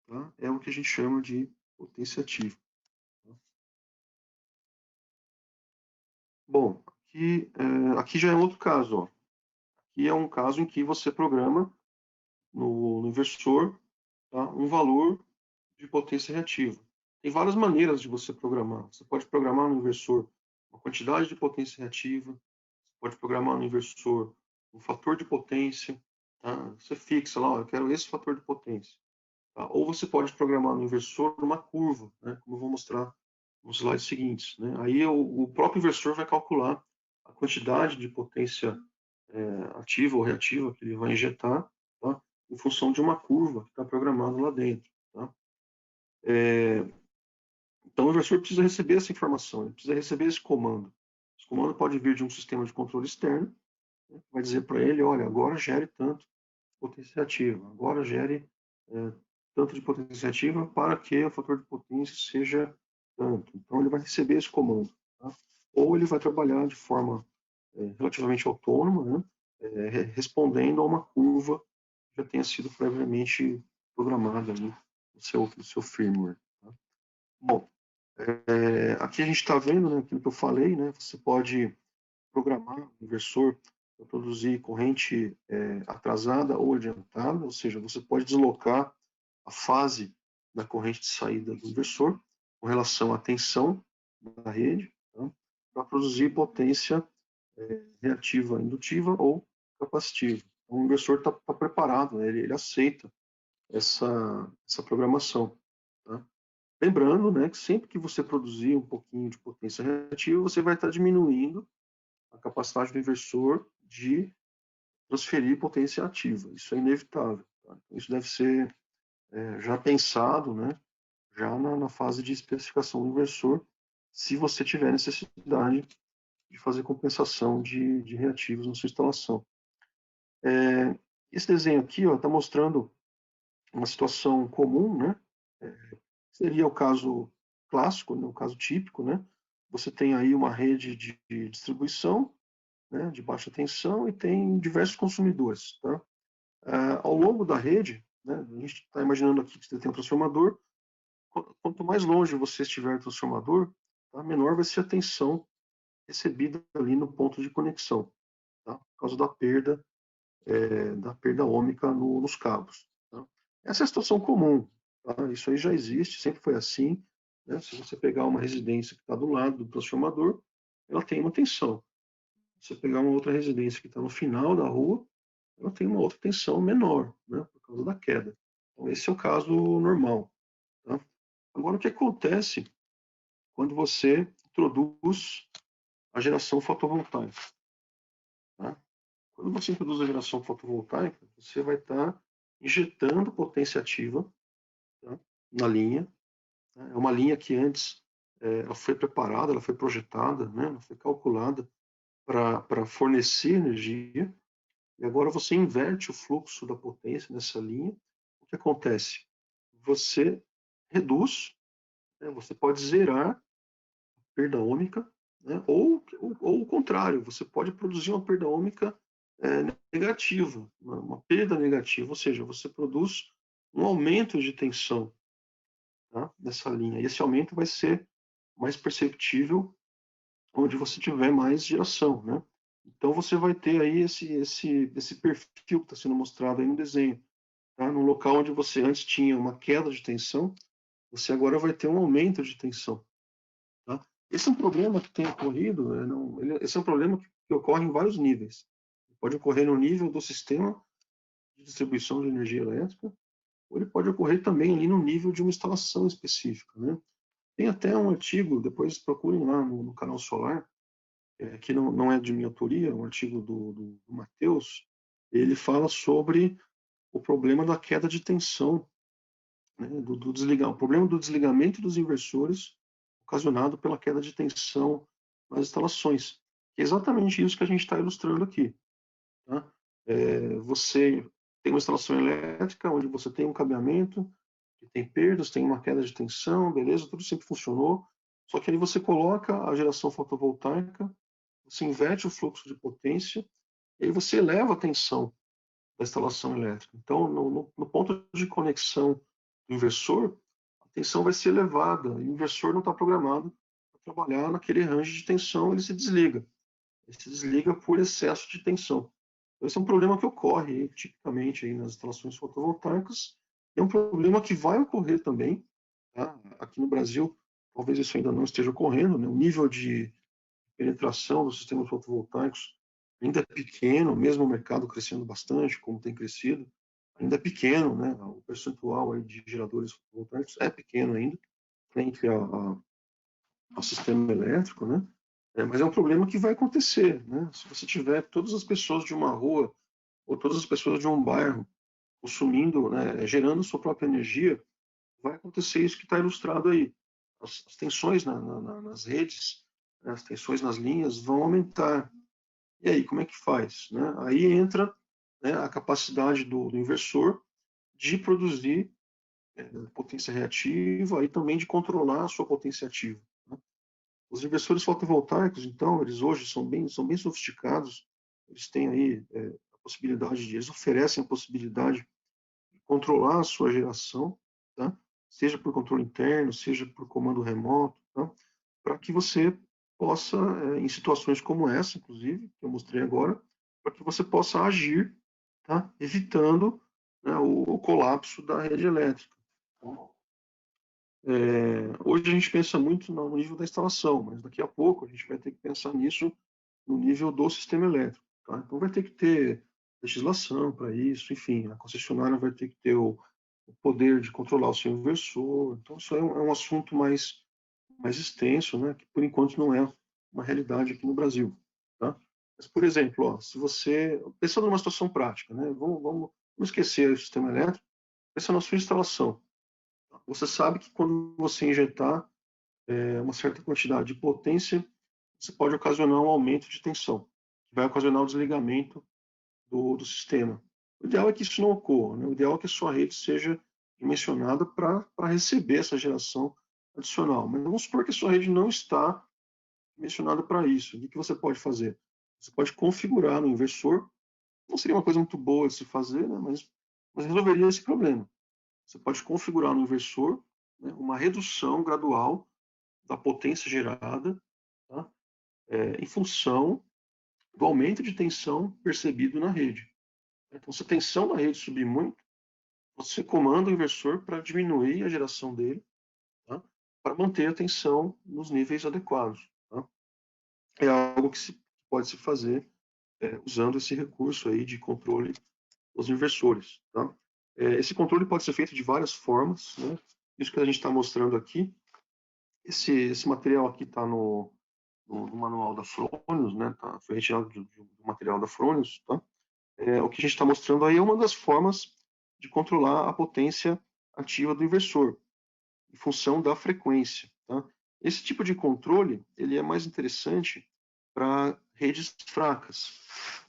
tá, é o que a gente chama de potência ativa. Tá? Bom, aqui já é outro caso. Ó. Aqui é um caso em que você programa no inversor, tá, um valor de potência reativa. Tem várias maneiras de você programar. Você pode programar no inversor uma quantidade de potência reativa, você pode programar no inversor um fator de potência, tá? Você fixa lá, ó, eu quero esse fator de potência. Tá? Ou você pode programar no inversor uma curva, né? Como eu vou mostrar nos slides seguintes. Né? Aí o próprio inversor vai calcular a quantidade de potência ativa ou reativa que ele vai injetar, tá? Em função de uma curva que está programada lá dentro. Tá? Então o inversor precisa receber essa informação, ele precisa receber esse comando. Esse comando pode vir de um sistema de controle externo, né? Vai dizer para ele, olha, agora gere tanto de potência ativa, agora gere tanto de potência ativa para que o fator de potência seja tanto. Então ele vai receber esse comando. Tá? Ou ele vai trabalhar de forma relativamente autônoma, né? Respondendo a uma curva que já tenha sido previamente programada ali no seu firmware. Tá? Bom, aqui a gente está vendo, né, aquilo que eu falei, né, você pode programar o inversor para produzir corrente atrasada ou adiantada, ou seja, você pode deslocar a fase da corrente de saída do inversor com relação à tensão da rede, tá? Para produzir potência reativa indutiva ou capacitiva. Então, o inversor está preparado, né? ele aceita essa programação. Tá? Lembrando, né, que sempre que você produzir um pouquinho de potência reativa, você vai estar diminuindo a capacidade do inversor de transferir potência ativa. Isso é inevitável. Tá? Isso deve ser já pensado, né, já na fase de especificação do inversor, se você tiver necessidade de fazer compensação de reativos na sua instalação. Esse desenho aqui está mostrando uma situação comum, né? Seria o caso clássico, né? O caso típico, né? Você tem aí uma rede de distribuição, né, de baixa tensão e tem diversos consumidores. Tá? Ao longo da rede, né, a gente está imaginando aqui que você tem um transformador, quanto mais longe você estiver do transformador, tá, menor vai ser a tensão recebida ali no ponto de conexão, tá, por causa da perda ôhmica nos cabos. Tá? Essa é a situação comum. Tá? Isso aí já existe, sempre foi assim. Né? Se você pegar uma residência que está do lado do transformador, ela tem uma tensão. Se você pegar uma outra residência que está no final da rua, ela tem uma outra tensão menor, né? Por causa da queda. Então, esse é o caso normal. Tá? Agora, o que acontece quando você introduz a geração fotovoltaica? Tá? Quando você introduz a geração fotovoltaica, você vai estar injetando potência ativa, tá, na linha. Né? É uma linha que antes ela foi preparada, ela foi projetada, né? Ela foi calculada para fornecer energia, e agora você inverte o fluxo da potência nessa linha. O que acontece? Você reduz, né? Você pode zerar a perda ôhmica, né? Ou o contrário, você pode produzir uma perda ôhmica negativa, uma perda negativa, ou seja, você produz um aumento de tensão, tá, dessa linha. E esse aumento vai ser mais perceptível onde você tiver mais geração, né? Então você vai ter aí esse perfil que está sendo mostrado aí no desenho, tá? No local onde você antes tinha uma queda de tensão, você agora vai ter um aumento de tensão, tá? Esse é um problema que tem ocorrido, esse é um problema que ocorre em vários níveis. Pode ocorrer no nível do sistema de distribuição de energia elétrica, ou ele pode ocorrer também ali no nível de uma instalação específica, né? Tem até um artigo, depois procurem lá no canal Solar, que não é de minha autoria, é um artigo do Matheus, ele fala sobre o problema da queda de tensão, né, o problema do desligamento dos inversores ocasionado pela queda de tensão nas instalações. É exatamente isso que a gente está ilustrando aqui. Tá? Você tem uma instalação elétrica onde você tem um cabeamento, que tem perdas, tem uma queda de tensão, beleza, tudo sempre funcionou, só que aí você coloca a geração fotovoltaica, você inverte o fluxo de potência, e aí você eleva a tensão da instalação elétrica. Então, no ponto de conexão do inversor, a tensão vai ser elevada, e o inversor não está programado para trabalhar naquele range de tensão, ele se desliga. Ele se desliga por excesso de tensão. Então, esse é um problema que ocorre tipicamente aí nas instalações fotovoltaicas. É um problema que vai ocorrer também, tá? Aqui no Brasil, talvez isso ainda não esteja ocorrendo, né? O nível de penetração dos sistemas fotovoltaicos ainda é pequeno, mesmo o mercado crescendo bastante, como tem crescido, ainda é pequeno, né? O percentual aí de geradores fotovoltaicos é pequeno ainda, frente ao sistema elétrico, né? Mas é um problema que vai acontecer, né? Se você tiver todas as pessoas de uma rua ou todas as pessoas de um bairro consumindo, né, gerando sua própria energia, vai acontecer isso que está ilustrado aí. As tensões nas redes, né, as tensões nas linhas vão aumentar. E aí, como é que faz? Né? Aí entra, né, a capacidade do inversor de produzir potência reativa e também de controlar a sua potência ativa. Né? Os inversores fotovoltaicos, então, eles hoje são bem sofisticados, eles têm aí a possibilidade eles oferecem a possibilidade de controlar a sua geração, tá? Seja por controle interno, seja por comando remoto, tá? Para que você possa, em situações como essa, inclusive, que eu mostrei agora, para que você possa agir, tá? Evitando, né, o colapso da rede elétrica. Hoje a gente pensa muito no nível da instalação, mas daqui a pouco a gente vai ter que pensar nisso no nível do sistema elétrico. Tá? Então vai ter que ter legislação para isso, enfim, a concessionária vai ter que ter o poder de controlar o seu inversor. Então isso é um assunto mais extenso, né, que por enquanto não é uma realidade aqui no Brasil. Tá? Mas, por exemplo, ó, se você, pensando numa situação prática, né, vamos esquecer o sistema elétrico, pensando na sua instalação. Você sabe que quando você injetar uma certa quantidade de potência, você pode ocasionar um aumento de tensão, que vai ocasionar o desligamento do sistema. O ideal é que isso não ocorra, né? O ideal é que a sua rede seja dimensionada para receber essa geração adicional. Mas vamos supor que a sua rede não está dimensionada para isso. O que você pode fazer? Você pode configurar no inversor. Não seria uma coisa muito boa de se fazer, né? mas resolveria esse problema. Você pode configurar no inversor, né, uma redução gradual da potência gerada, tá? Em função do aumento de tensão percebido na rede. Então, se a tensão da rede subir muito, você comanda o inversor para diminuir a geração dele, tá? Para manter a tensão nos níveis adequados. Tá? É algo que pode se fazer usando esse recurso aí de controle dos inversores. Tá? Esse controle pode ser feito de várias formas. Né? Isso que a gente está mostrando aqui. Esse material aqui está no manual da Fronius, né? Tá? Foi retirado do material da Fronius. Tá? O que a gente está mostrando aí é uma das formas de controlar a potência ativa do inversor, em função da frequência. Tá? Esse tipo de controle ele é mais interessante para redes fracas.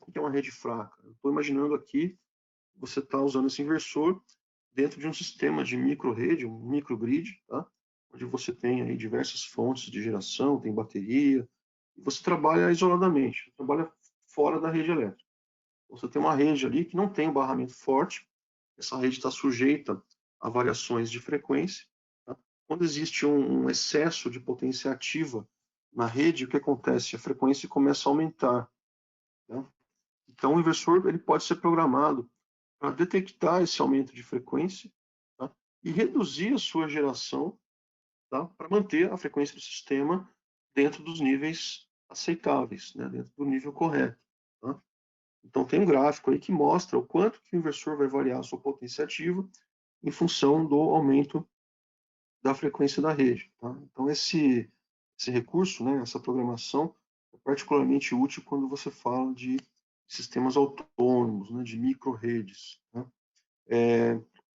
O que é uma rede fraca? Estou imaginando aqui você está usando esse inversor dentro de um sistema de micro-rede, um microgrid, tá? Onde você tem aí diversas fontes de geração, tem bateria, e você trabalha isoladamente, trabalha fora da rede elétrica. Você tem uma rede ali que não tem um barramento forte, essa rede está sujeita a variações de frequência. Tá? Quando existe um excesso de potência ativa na rede, o que acontece? A frequência começa a aumentar. Tá? Então, o inversor ele pode ser programado para detectar esse aumento de frequência, tá? E reduzir a sua geração, tá? Para manter a frequência do sistema dentro dos níveis aceitáveis, né? Dentro do nível correto. Tá? Então, tem um gráfico aí que mostra o quanto que o inversor vai variar a sua potência ativa em função do aumento da frequência da rede. Tá? Então, esse recurso, né, essa programação, é particularmente útil quando você fala de sistemas autônomos, né, de micro-redes. Né?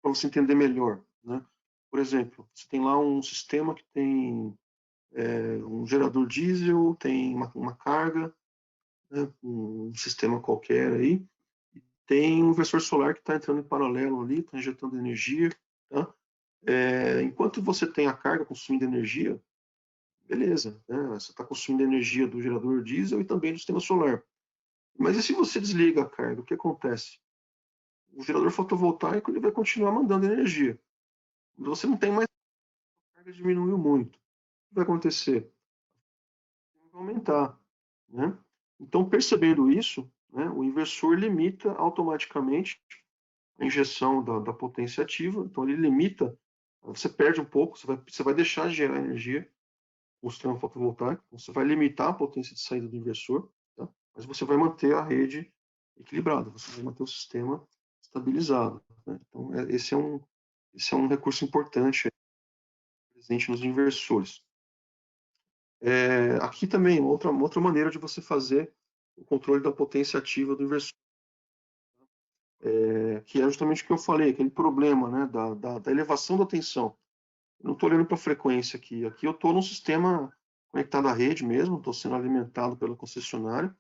Para você entender melhor. Né? Por exemplo, você tem lá um sistema que tem um gerador diesel, tem uma carga, né, um sistema qualquer aí, tem um inversor solar que está entrando em paralelo ali, está injetando energia. Tá? Enquanto você tem a carga consumindo energia, beleza, né? Você está consumindo energia do gerador diesel e também do sistema solar. Mas e se você desliga a carga, o que acontece? O gerador fotovoltaico ele vai continuar mandando energia. Você não tem mais, a carga diminuiu muito. O que vai acontecer? Vai aumentar. Né? Então, percebendo isso, né, o inversor limita automaticamente a injeção da potência ativa. Então, ele limita, você perde um pouco, você vai deixar de gerar energia com o sistema fotovoltaico, você vai limitar a potência de saída do inversor, tá? Mas você vai manter a rede equilibrada, você vai manter o sistema estabilizado. Né? Então, esse é um recurso importante presente nos inversores. Aqui também, uma outra maneira de você fazer o controle da potência ativa do inversor, que é justamente o que eu falei, aquele problema, né, da elevação da tensão. Eu não estou olhando para a frequência aqui. Aqui eu estou num sistema conectado à rede mesmo, estou sendo alimentado pela concessionária,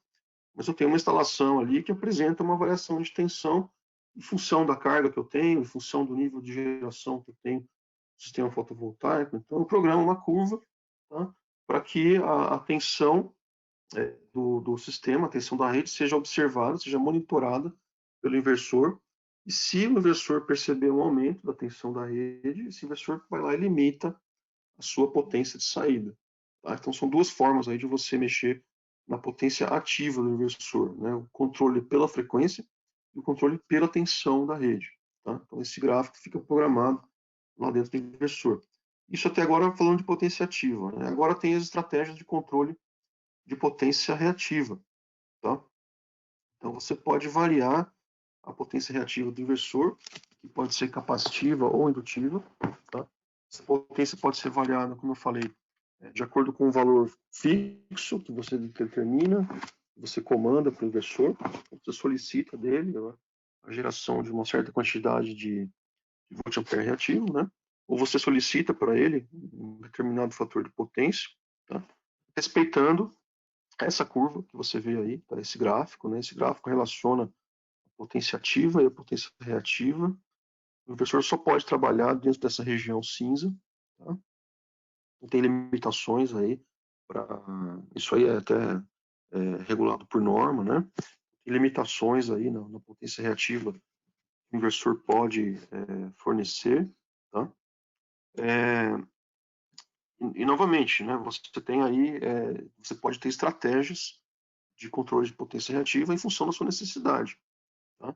mas eu tenho uma instalação ali que apresenta uma variação de tensão em função da carga que eu tenho, em função do nível de geração que eu tenho no sistema fotovoltaico. Então, eu programo uma curva, tá, para que a tensão do sistema, a tensão da rede, seja observada, seja monitorada pelo inversor. E se o inversor perceber um aumento da tensão da rede, esse inversor vai lá e limita a sua potência de saída. Tá? Então, são duas formas aí de você mexer na potência ativa do inversor, né? O controle pela frequência e o controle pela tensão da rede. Tá? Então, esse gráfico fica programado lá dentro do inversor. Isso até agora falando de potência ativa. Né? Agora tem as estratégias de controle de potência reativa. Tá? Então, você pode variar a potência reativa do inversor, que pode ser capacitiva ou indutiva. Tá? Essa potência pode ser variada, como eu falei, de acordo com o valor fixo que você determina, que você comanda para o inversor, você solicita dele, né, a geração de uma certa quantidade de volt-ampere reativo, né? Ou você solicita para ele um determinado fator de potência, tá? Respeitando essa curva que você vê aí, tá? Esse gráfico, né? Esse gráfico relaciona a potência ativa e a potência reativa. O inversor só pode trabalhar dentro dessa região cinza, tá? Tem limitações aí, isso aí é até regulado por norma, né? Tem limitações aí na potência reativa que o inversor pode fornecer, tá? E novamente, né, você tem aí, você pode ter estratégias de controle de potência reativa em função da sua necessidade. Tá?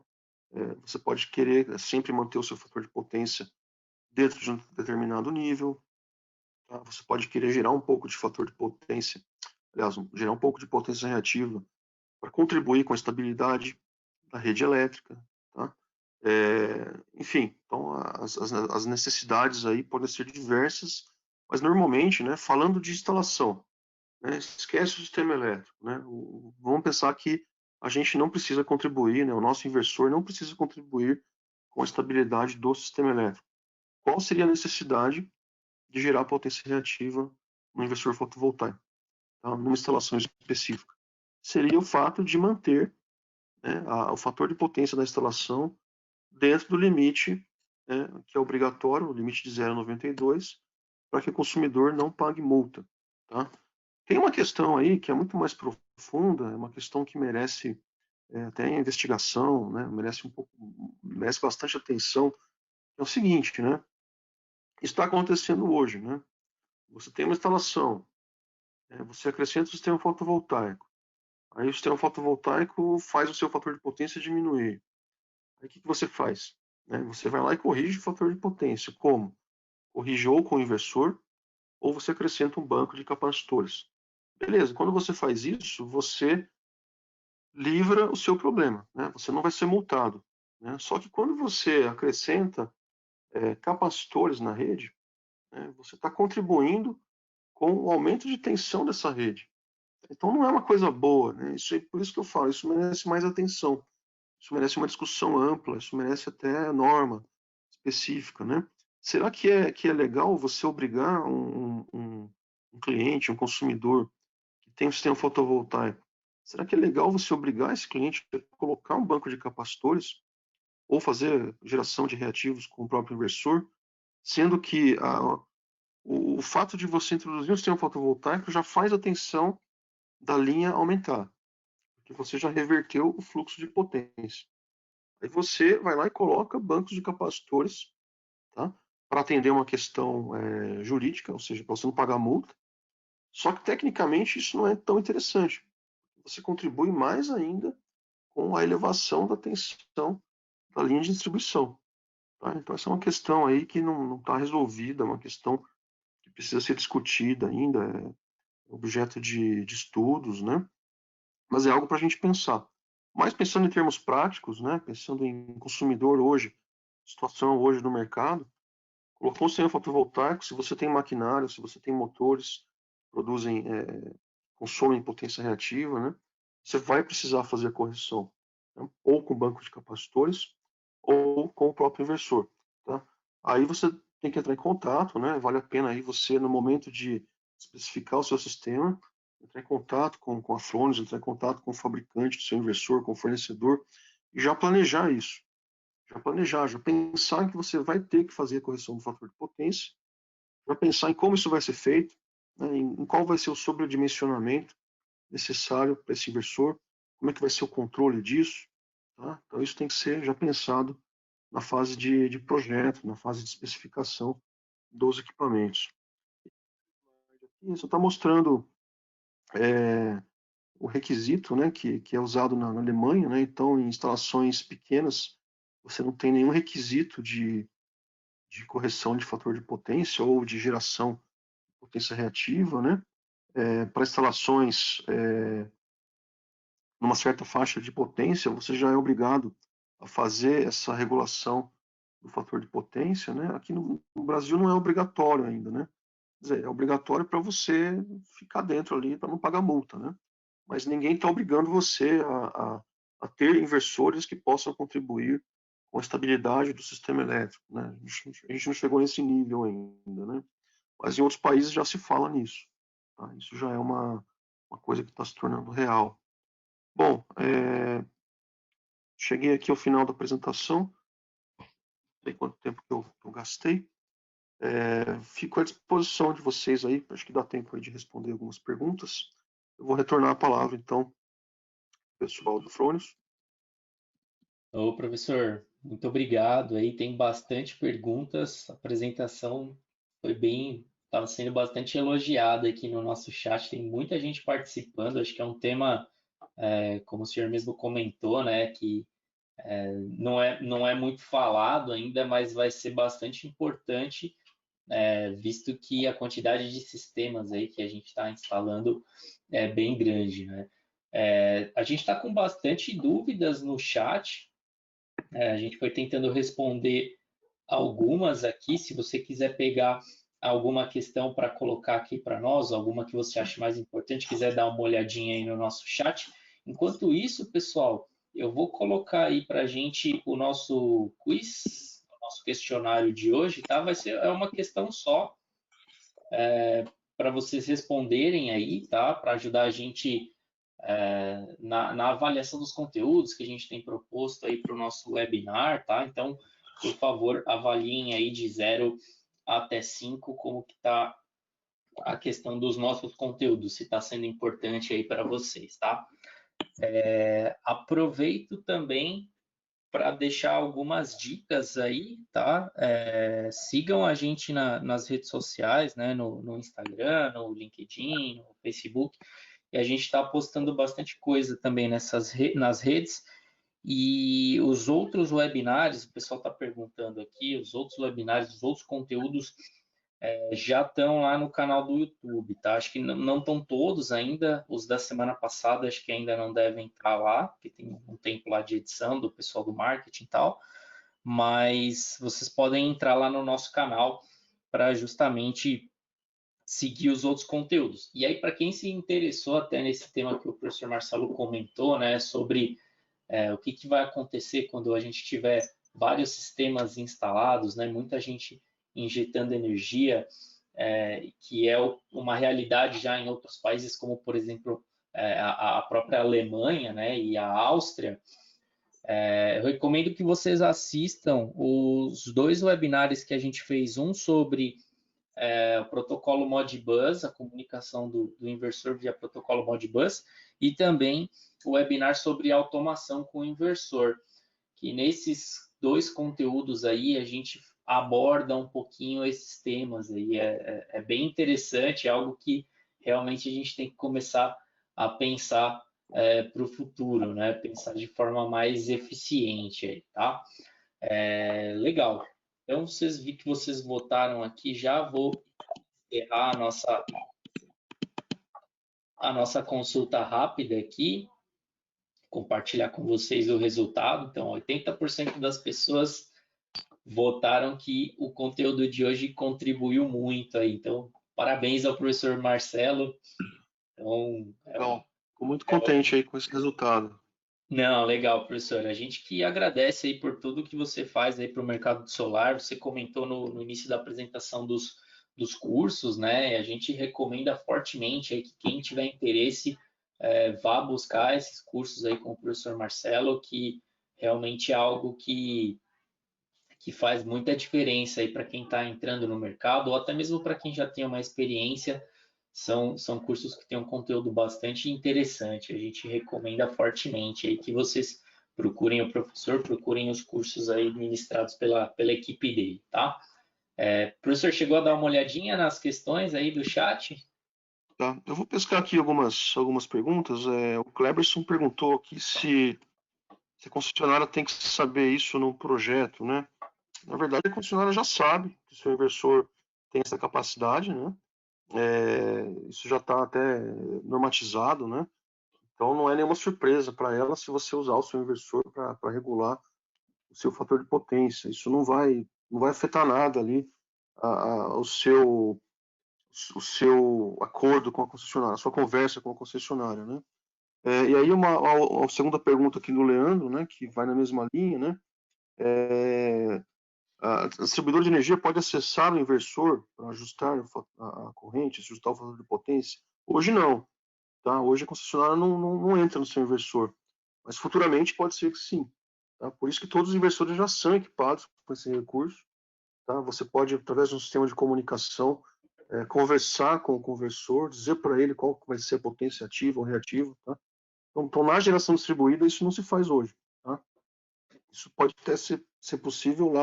Você pode querer sempre manter o seu fator de potência dentro de um determinado nível. Tá? Você pode querer gerar um pouco de fator de potência, aliás, gerar um pouco de potência reativa para contribuir com a estabilidade da rede elétrica. Tá? Enfim, então as necessidades aí podem ser diversas, mas normalmente, né, falando de instalação, né, esquece o sistema elétrico. Né, vamos pensar que a gente não precisa contribuir, né, o nosso inversor não precisa contribuir com a estabilidade do sistema elétrico. Qual seria a necessidade de gerar potência reativa no inversor fotovoltaico, tá, numa instalação específica? Seria o fato de manter, né, o fator de potência da instalação dentro do limite, né, que é obrigatório, o limite de 0,92, para que o consumidor não pague multa. Tá? Tem uma questão aí que é muito mais profunda, é uma questão que merece até investigação, né, merece bastante atenção. É o seguinte, né, isso está acontecendo hoje, né? Você tem uma instalação, você acrescenta o sistema fotovoltaico, aí o sistema fotovoltaico faz o seu fator de potência diminuir. Aí o que você faz? Né? Você vai lá e corrige o fator de potência. Como? Corrige ou com o inversor, ou você acrescenta um banco de capacitores. Beleza, quando você faz isso, você livra o seu problema, né? Você não vai ser multado. Né? Só que quando você acrescenta capacitores na rede, né, você está contribuindo com o aumento de tensão dessa rede. Então não é uma coisa boa, né? Por isso que eu falo, isso merece mais atenção, isso merece uma discussão ampla, isso merece até norma específica, né? Será que é legal você obrigar um cliente, um consumidor que tem um sistema fotovoltaico, será que é legal você obrigar esse cliente a colocar um banco de capacitores ou fazer geração de reativos com o próprio inversor, sendo que o fato de você introduzir um sistema fotovoltaico já faz a tensão da linha aumentar, porque você já reverteu o fluxo de potência. Aí você vai lá e coloca bancos de capacitores, tá? Para atender uma questão jurídica, ou seja, para você não pagar multa. Só que tecnicamente isso não é tão interessante. Você contribui mais ainda com a elevação da tensão da linha de distribuição. Tá? Então essa é uma questão aí que não está resolvida, é uma questão que precisa ser discutida ainda, é objeto de estudos, né? Mas é algo para a gente pensar. Mas pensando em termos práticos, né? Pensando em consumidor hoje, situação hoje no mercado, colocou um sistema fotovoltaico, se você tem maquinário, se você tem motores, produzem, consomem potência reativa, né? Você vai precisar fazer a correção, né? Ou com banco de capacitores, ou com o próprio inversor, tá? Aí você tem que entrar em contato, né? Vale a pena aí você, no momento de especificar o seu sistema, entrar em contato com a Frônios, entrar em contato com o fabricante do seu inversor, com o fornecedor, e já planejar isso. Já pensar em que você vai ter que fazer a correção do fator de potência, já pensar em como isso vai ser feito, né, em qual vai ser o sobredimensionamento necessário para esse inversor, como é que vai ser o controle disso. Tá? Então isso tem que ser já pensado na fase de projeto, na fase de especificação dos equipamentos. Isso está mostrando o requisito, né, que é usado na Alemanha, né, então em instalações pequenas você não tem nenhum requisito de correção de fator de potência ou de geração de potência reativa, né? Para instalações numa certa faixa de potência, você já é obrigado a fazer essa regulação do fator de potência, né? Aqui no Brasil não é obrigatório ainda, né? Quer dizer, é obrigatório para você ficar dentro ali para não pagar multa, né? Mas ninguém está obrigando você a ter inversores que possam contribuir com a estabilidade do sistema elétrico, né? A gente não chegou nesse nível ainda, né? Mas em outros países já se fala nisso. Tá? Isso já é uma coisa que está se tornando real. Bom, cheguei aqui ao final da apresentação, não sei quanto tempo que eu gastei. Fico à disposição de vocês aí, acho que dá tempo aí de responder algumas perguntas. Eu vou retornar a palavra, então, pessoal do Frônios. Ô, professor, muito obrigado aí. Tem bastante perguntas. A apresentação foi bem, estava sendo bastante elogiada aqui no nosso chat. Tem muita gente participando. Acho que é um tema, como o senhor mesmo comentou, né, que não é muito falado ainda, mas vai ser bastante importante, visto que a quantidade de sistemas aí que a gente está instalando é bem grande, né? A gente está com bastante dúvidas no chat. A gente foi tentando responder algumas aqui. Se você quiser pegar alguma questão para colocar aqui para nós, alguma que você acha mais importante, quiser dar uma olhadinha aí no nosso chat. Enquanto isso, pessoal, eu vou colocar aí para a gente o nosso quiz, o nosso questionário de hoje, tá? Vai ser uma questão só para vocês responderem aí, tá? Para ajudar a gente na avaliação dos conteúdos que a gente tem proposto aí para o nosso webinar, tá? Então, por favor, avaliem aí de 0 até 5 como que está a questão dos nossos conteúdos, se está sendo importante aí para vocês, tá? Aproveito também para deixar algumas dicas aí, tá? Sigam a gente nas redes sociais, né? No Instagram, no LinkedIn, no Facebook, e a gente está postando bastante coisa também nas redes. E os outros webinários, o pessoal está perguntando aqui, os outros webinários, os outros conteúdos já estão lá no canal do YouTube, tá? Acho que não estão todos ainda, os da semana passada acho que ainda não devem estar lá, porque tem um tempo lá de edição do pessoal do marketing e tal, mas vocês podem entrar lá no nosso canal para justamente seguir os outros conteúdos. E aí, para quem se interessou até nesse tema que o professor Marcelo comentou, né, sobre o que vai acontecer quando a gente tiver vários sistemas instalados, né, muita gente injetando energia, que é uma realidade já em outros países, como, por exemplo, a própria Alemanha, né, e a Áustria. Eu recomendo que vocês assistam os 2 webinários que a gente fez, um sobre o protocolo Modbus, a comunicação do inversor via protocolo Modbus, e também o webinar sobre automação com o inversor, que nesses 2 conteúdos aí a gente aborda um pouquinho esses temas aí. É bem interessante, é algo que realmente a gente tem que começar a pensar para o futuro, né? Pensar de forma mais eficiente aí, tá? Legal. Então, vocês vi que vocês votaram aqui, já vou encerrar a nossa consulta rápida aqui, compartilhar com vocês o resultado. Então, 80% das pessoas votaram que o conteúdo de hoje contribuiu muito aí. Então, parabéns ao professor Marcelo. Então, Legal. Fico muito contente aí com esse resultado. não, legal, professor. A gente que agradece aí por tudo que você faz aí para o mercado solar. Você comentou no início da apresentação dos cursos, né? A gente recomenda fortemente aí que quem tiver interesse vá buscar esses cursos aí com o professor Marcelo, que realmente é algo que faz muita diferença aí para quem está entrando no mercado, ou até mesmo para quem já tem uma experiência. São cursos que têm um conteúdo bastante interessante. A gente recomenda fortemente aí que vocês procurem o professor, procurem os cursos aí ministrados pela equipe dele, tá? O professor chegou a dar uma olhadinha nas questões aí do chat? Tá. Eu vou pescar aqui algumas perguntas. O Kleberson perguntou aqui se a concessionária tem que saber isso num projeto, né? Na verdade, a concessionária já sabe que o seu inversor tem essa capacidade, né? Isso já está até normatizado, né? Então não é nenhuma surpresa para ela se você usar o seu inversor para regular o seu fator de potência. Isso não vai afetar nada ali o seu acordo com a concessionária, a sua conversa com a concessionária, né? E aí a segunda pergunta aqui do Leandro, né, que vai na mesma linha, né? A distribuidora de energia pode acessar o inversor para ajustar a corrente, ajustar o fator de potência? Hoje não, tá? Hoje a concessionária não entra no seu inversor, mas futuramente pode ser que sim. Tá? Por isso que todos os inversores já são equipados com esse recurso. Tá? Você pode, através de um sistema de comunicação, conversar com o conversor, dizer para ele qual vai ser a potência ativa ou reativa. Tá? Então, na geração distribuída, isso não se faz hoje. Tá? Isso pode até ser possível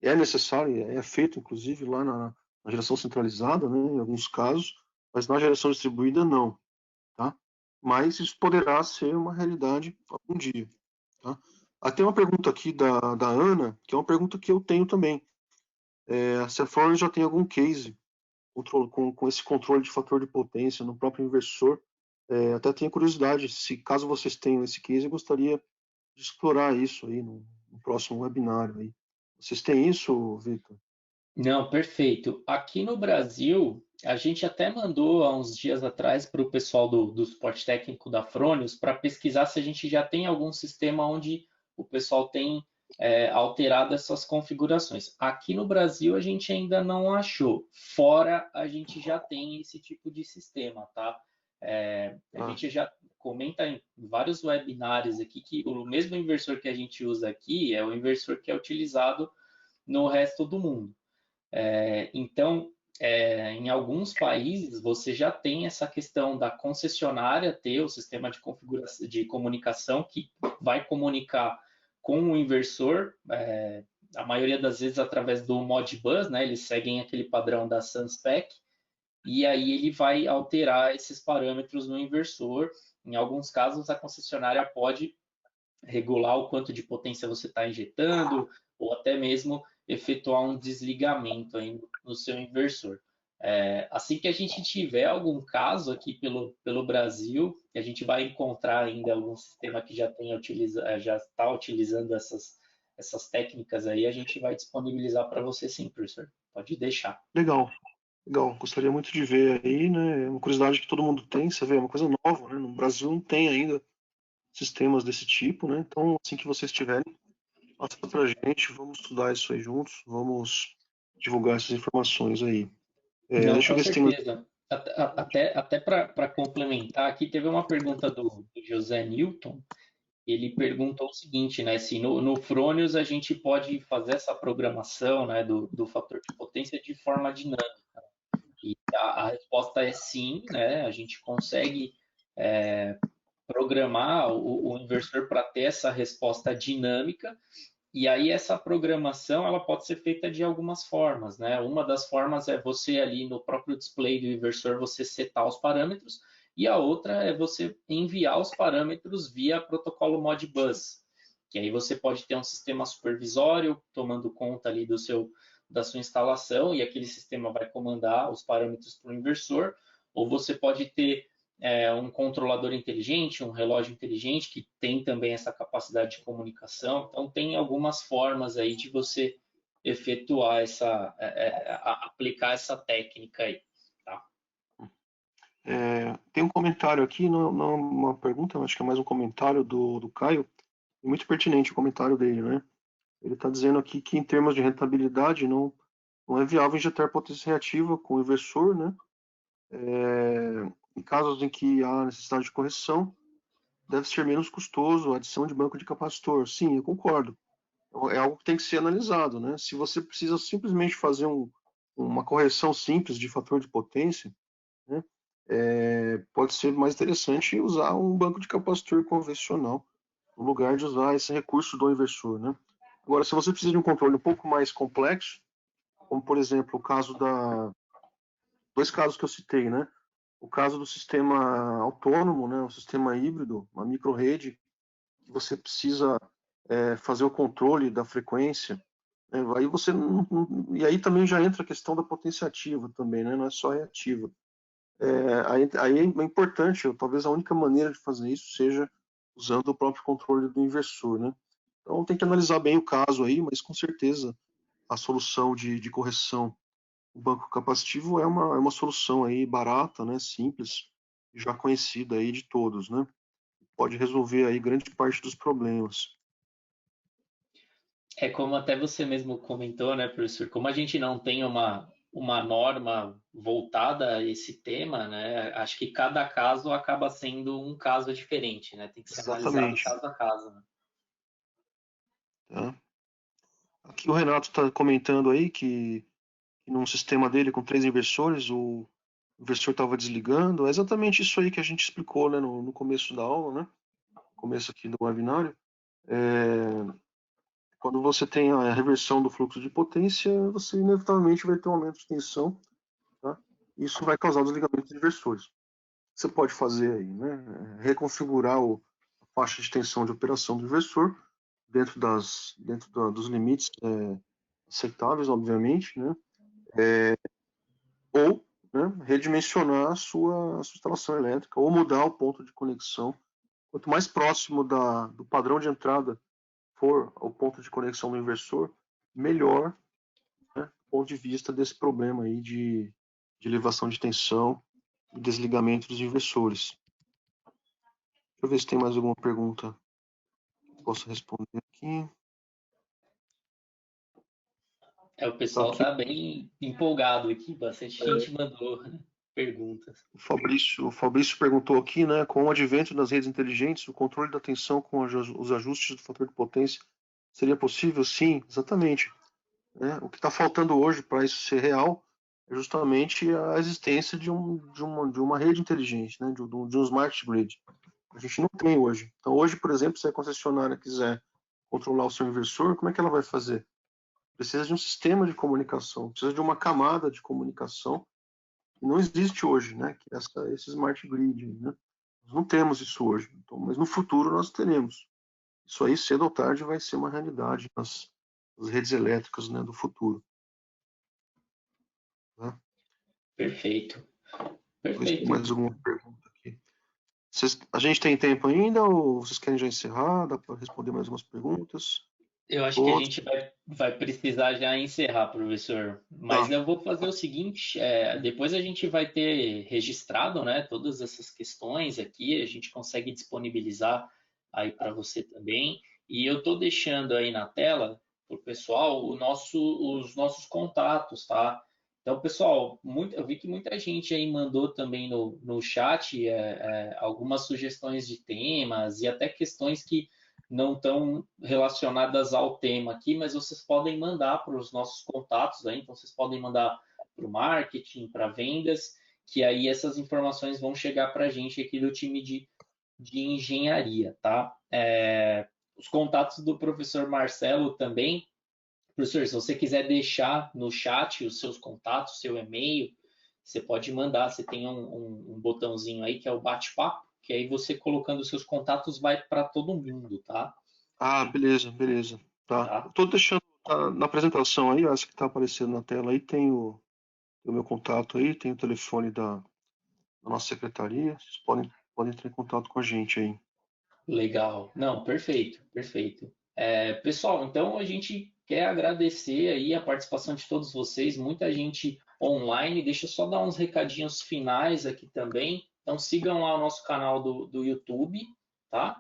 é necessário, é feito inclusive lá na geração centralizada, né, em alguns casos, mas na geração distribuída não, tá? Mas isso poderá ser uma realidade algum dia, tá? Tem uma pergunta aqui da Ana, que é uma pergunta que eu tenho também. Se a Flora já tem algum case com esse controle de fator de potência no próprio inversor, até tenho curiosidade, se caso vocês tenham esse case, eu gostaria de explorar isso aí no próximo webinário aí. Vocês têm isso, Victor? Não, perfeito. Aqui no Brasil, a gente até mandou há uns dias atrás para o pessoal do suporte técnico da Fronius para pesquisar se a gente já tem algum sistema onde o pessoal tem alterado essas configurações. Aqui no Brasil, a gente ainda não achou. Fora, a gente já tem esse tipo de sistema, tá? A gente já comenta em vários webinários aqui que o mesmo inversor que a gente usa aqui é o inversor que é utilizado no resto do mundo. Então, em alguns países você já tem essa questão da concessionária ter o sistema de configuração de comunicação que vai comunicar com o inversor, a maioria das vezes através do Modbus, né? Eles seguem aquele padrão da Sunspec, e aí ele vai alterar esses parâmetros no inversor. Em alguns casos, a concessionária pode regular o quanto de potência você está injetando, ou até mesmo efetuar um desligamento aí no seu inversor. Assim que a gente tiver algum caso aqui pelo Brasil, a gente vai encontrar ainda algum sistema que já está utilizando essas técnicas aí, a gente vai disponibilizar para você sim, professor. Pode deixar. Legal, legal. Gostaria muito de ver aí, né? É uma curiosidade que todo mundo tem, você vê, é uma coisa nova, né? No Brasil não tem ainda sistemas desse tipo, né? Então, assim que vocês tiverem, passa pra gente, vamos estudar isso aí juntos, vamos divulgar essas informações aí. Não, Deixa eu com ver se tem mais. certeza. Até para complementar, aqui teve uma pergunta do José Newton. Ele perguntou o seguinte, né? Se no Fronius a gente pode fazer essa programação, né, do fator de potência de forma dinâmica. E a resposta é sim, né? A gente consegue programar o inversor para ter essa resposta dinâmica. E aí essa programação ela pode ser feita de algumas formas, né? Uma das formas é você ali no próprio display do inversor você setar os parâmetros e a outra é você enviar os parâmetros via protocolo Modbus, que aí você pode ter um sistema supervisório tomando conta ali da sua instalação e aquele sistema vai comandar os parâmetros para o inversor, ou você pode ter um controlador inteligente, um relógio inteligente que tem também essa capacidade de comunicação. Então, tem algumas formas aí de você efetuar aplicar essa técnica aí, tá? Tem um comentário aqui, não é uma pergunta, acho que é mais um comentário do Caio, e muito pertinente o comentário dele, né? Ele está dizendo aqui que em termos de rentabilidade não é viável injetar potência reativa com o inversor, né? Em casos em que há necessidade de correção, deve ser menos custoso a adição de banco de capacitor. Sim, eu concordo. É algo que tem que ser analisado, né? Se você precisa simplesmente fazer uma correção simples de fator de potência, né? Pode ser mais interessante usar um banco de capacitor convencional no lugar de usar esse recurso do inversor, né? Agora, se você precisa de um controle um pouco mais complexo, como por exemplo o caso dois casos que eu citei, né? O caso do sistema autônomo, né? O sistema híbrido, uma microrede, que você precisa fazer o controle da frequência, né? Aí você e aí também já entra a questão da potência ativa também, né? Não é só reativa. Aí é importante, talvez a única maneira de fazer isso seja usando o próprio controle do inversor, né? Então tem que analisar bem o caso aí, mas com certeza a solução de correção, o banco capacitivo é uma solução aí barata, né? Simples, já conhecida aí de todos, né? Pode resolver aí grande parte dos problemas. É como até você mesmo comentou, né, professor? Como a gente não tem uma norma voltada a esse tema, né? Acho que cada caso acaba sendo um caso diferente, né? Tem que ser analisado Exatamente. caso a caso, né? Tá? Aqui o Renato está comentando aí que num sistema dele com 3 inversores, o inversor estava desligando. É exatamente isso aí que a gente explicou, né, no começo da aula, né? Começo aqui do webinário. Quando você tem a reversão do fluxo de potência, você inevitavelmente vai ter um aumento de tensão, tá? Isso vai causar o desligamento de inversores. Você pode fazer aí, né? Reconfigurar a faixa de tensão de operação do inversor dentro dos limites aceitáveis, obviamente, né? Ou, né, redimensionar a sua instalação elétrica ou mudar o ponto de conexão. Quanto mais próximo do padrão de entrada for o ponto de conexão do inversor, melhor, né, do ponto de vista desse problema aí de elevação de tensão e desligamento dos inversores. Deixa eu ver se tem mais alguma pergunta que eu possa responder aqui. O Tá pessoal aqui. tá bem empolgado aqui, bastante gente mandou, né, perguntas. O Fabrício perguntou aqui, né, com o advento das redes inteligentes, o controle da tensão com os ajustes do fator de potência seria possível? Sim, exatamente. Né? O que está faltando hoje para isso ser real é justamente a existência de uma rede inteligente, né? De um smart grid. A gente não tem hoje. Então, hoje, por exemplo, se a concessionária quiser controlar o seu inversor, como é que ela vai fazer? Precisa de um sistema de comunicação, precisa de uma camada de comunicação que não existe hoje, né? Que é esse smart grid, né? Nós não temos isso hoje, então, mas no futuro nós teremos. Isso aí, cedo ou tarde, vai ser uma realidade nas redes elétricas, né, do futuro. Né? Perfeito. Vamos ver se tem Perfeito. mais alguma pergunta aqui. A gente tem tempo ainda ou vocês querem já encerrar? Dá para responder mais algumas perguntas? Eu acho que a Todos? gente vai precisar já encerrar, professor. Mas Tá. eu vou fazer o seguinte: depois a gente vai ter registrado, né, todas essas questões aqui, a gente consegue disponibilizar aí para você também. E eu estou deixando aí na tela para o pessoal os nossos contatos, tá? Então, pessoal, eu vi que muita gente aí mandou também no chat algumas sugestões de temas e até questões que não estão relacionadas ao tema aqui, mas vocês podem mandar para os nossos contatos aí, então vocês podem mandar para o marketing, para vendas, que aí essas informações vão chegar para a gente aqui do time de engenharia, tá? Os contatos do professor Marcelo também. Professor, se você quiser deixar no chat os seus contatos, seu e-mail, você pode mandar. Você tem um botãozinho aí que é o bate-papo, que aí você colocando os seus contatos vai para todo mundo, tá? Ah, beleza, beleza. Tá. Tá? Estou deixando na apresentação aí, essa que está aparecendo na tela aí, tem o meu contato aí, tem o telefone da nossa secretaria. Vocês podem entrar em contato com a gente aí. Legal. Não, perfeito, perfeito. Pessoal, então a gente quer agradecer aí a participação de todos vocês, muita gente online. Deixa eu só dar uns recadinhos finais aqui também. Então sigam lá o nosso canal do YouTube, tá?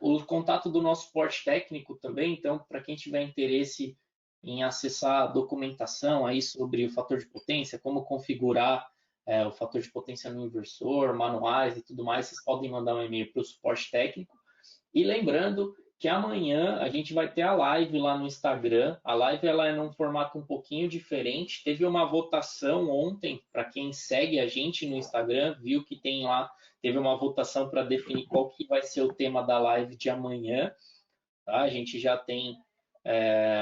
O contato do nosso suporte técnico também, então, para quem tiver interesse em acessar a documentação aí sobre o fator de potência, como configurar o fator de potência no inversor, manuais e tudo mais, vocês podem mandar um e-mail para o suporte técnico. E lembrando que amanhã a gente vai ter a live lá no Instagram. A live ela é num formato um pouquinho diferente. Teve uma votação ontem para quem segue a gente no Instagram, viu que tem lá, teve uma votação para definir qual que vai ser o tema da live de amanhã. Tá? A gente já tem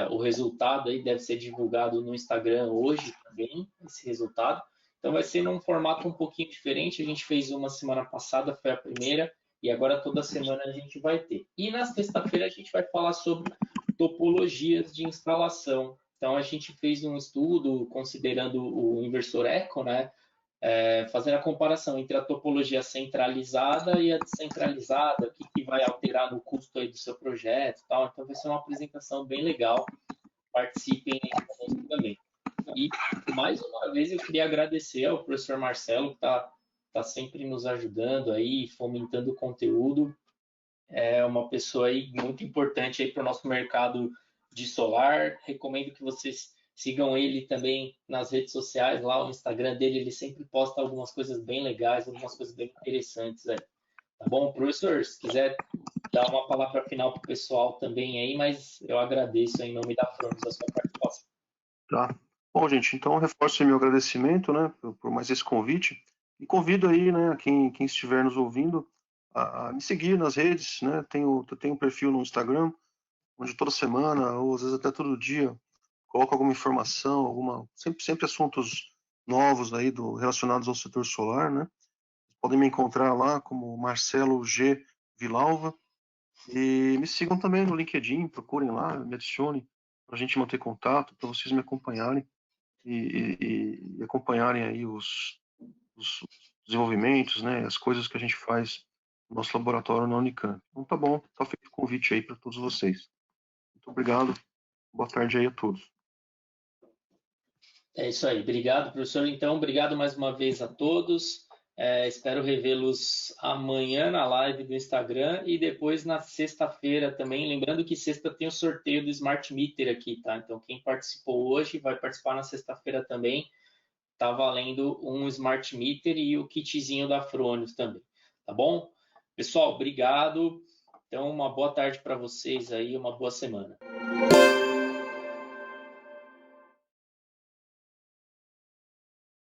o resultado aí, deve ser divulgado no Instagram hoje também, esse resultado. Então vai ser num formato um pouquinho diferente. A gente fez uma semana passada, foi a primeira, e agora toda semana a gente vai ter. E na sexta-feira a gente vai falar sobre topologias de instalação. Então a gente fez um estudo considerando o inversor eco, né? Fazendo a comparação entre a topologia centralizada e a descentralizada, o que vai alterar no custo aí do seu projeto, tal. Então vai ser uma apresentação bem legal. Participem aí conosco também. E mais uma vez eu queria agradecer ao professor Marcelo que tá sempre nos ajudando aí, fomentando o conteúdo. É uma pessoa aí muito importante aí para o nosso mercado de solar. Recomendo que vocês sigam ele também nas redes sociais, lá o Instagram dele, ele sempre posta algumas coisas bem legais, algumas coisas bem interessantes aí. Tá bom, professor? Se quiser dar uma palavra final para o pessoal também aí, mas eu agradeço em nome da Fronos a sua participação. Tá. Bom, gente, então eu reforço meu agradecimento, né, por mais esse convite e convido aí, né, quem estiver nos ouvindo a me seguir nas redes, né, eu tenho um perfil no Instagram, onde toda semana, ou às vezes até todo dia, coloco alguma informação, sempre assuntos novos aí relacionados ao setor solar, né, podem me encontrar lá como Marcelo G. Vilalva e me sigam também no LinkedIn, procurem lá, me adicionem para a gente manter contato, para vocês me acompanharem e acompanharem aí os desenvolvimentos, né, as coisas que a gente faz no nosso laboratório na Unicamp. Então tá bom, tá feito o convite aí para todos vocês. Muito obrigado, boa tarde aí a todos. É isso aí. Obrigado, professor. Então, obrigado mais uma vez a todos. Espero revê-los amanhã na live do Instagram e depois na sexta-feira também. Lembrando que sexta tem o sorteio do Smart Meter aqui, tá? Então, quem participou hoje vai participar na sexta-feira também. Tá valendo um Smart Meter e o kitzinho da Fronius também, tá bom? Pessoal, obrigado. Então, uma boa tarde para vocês aí, uma boa semana.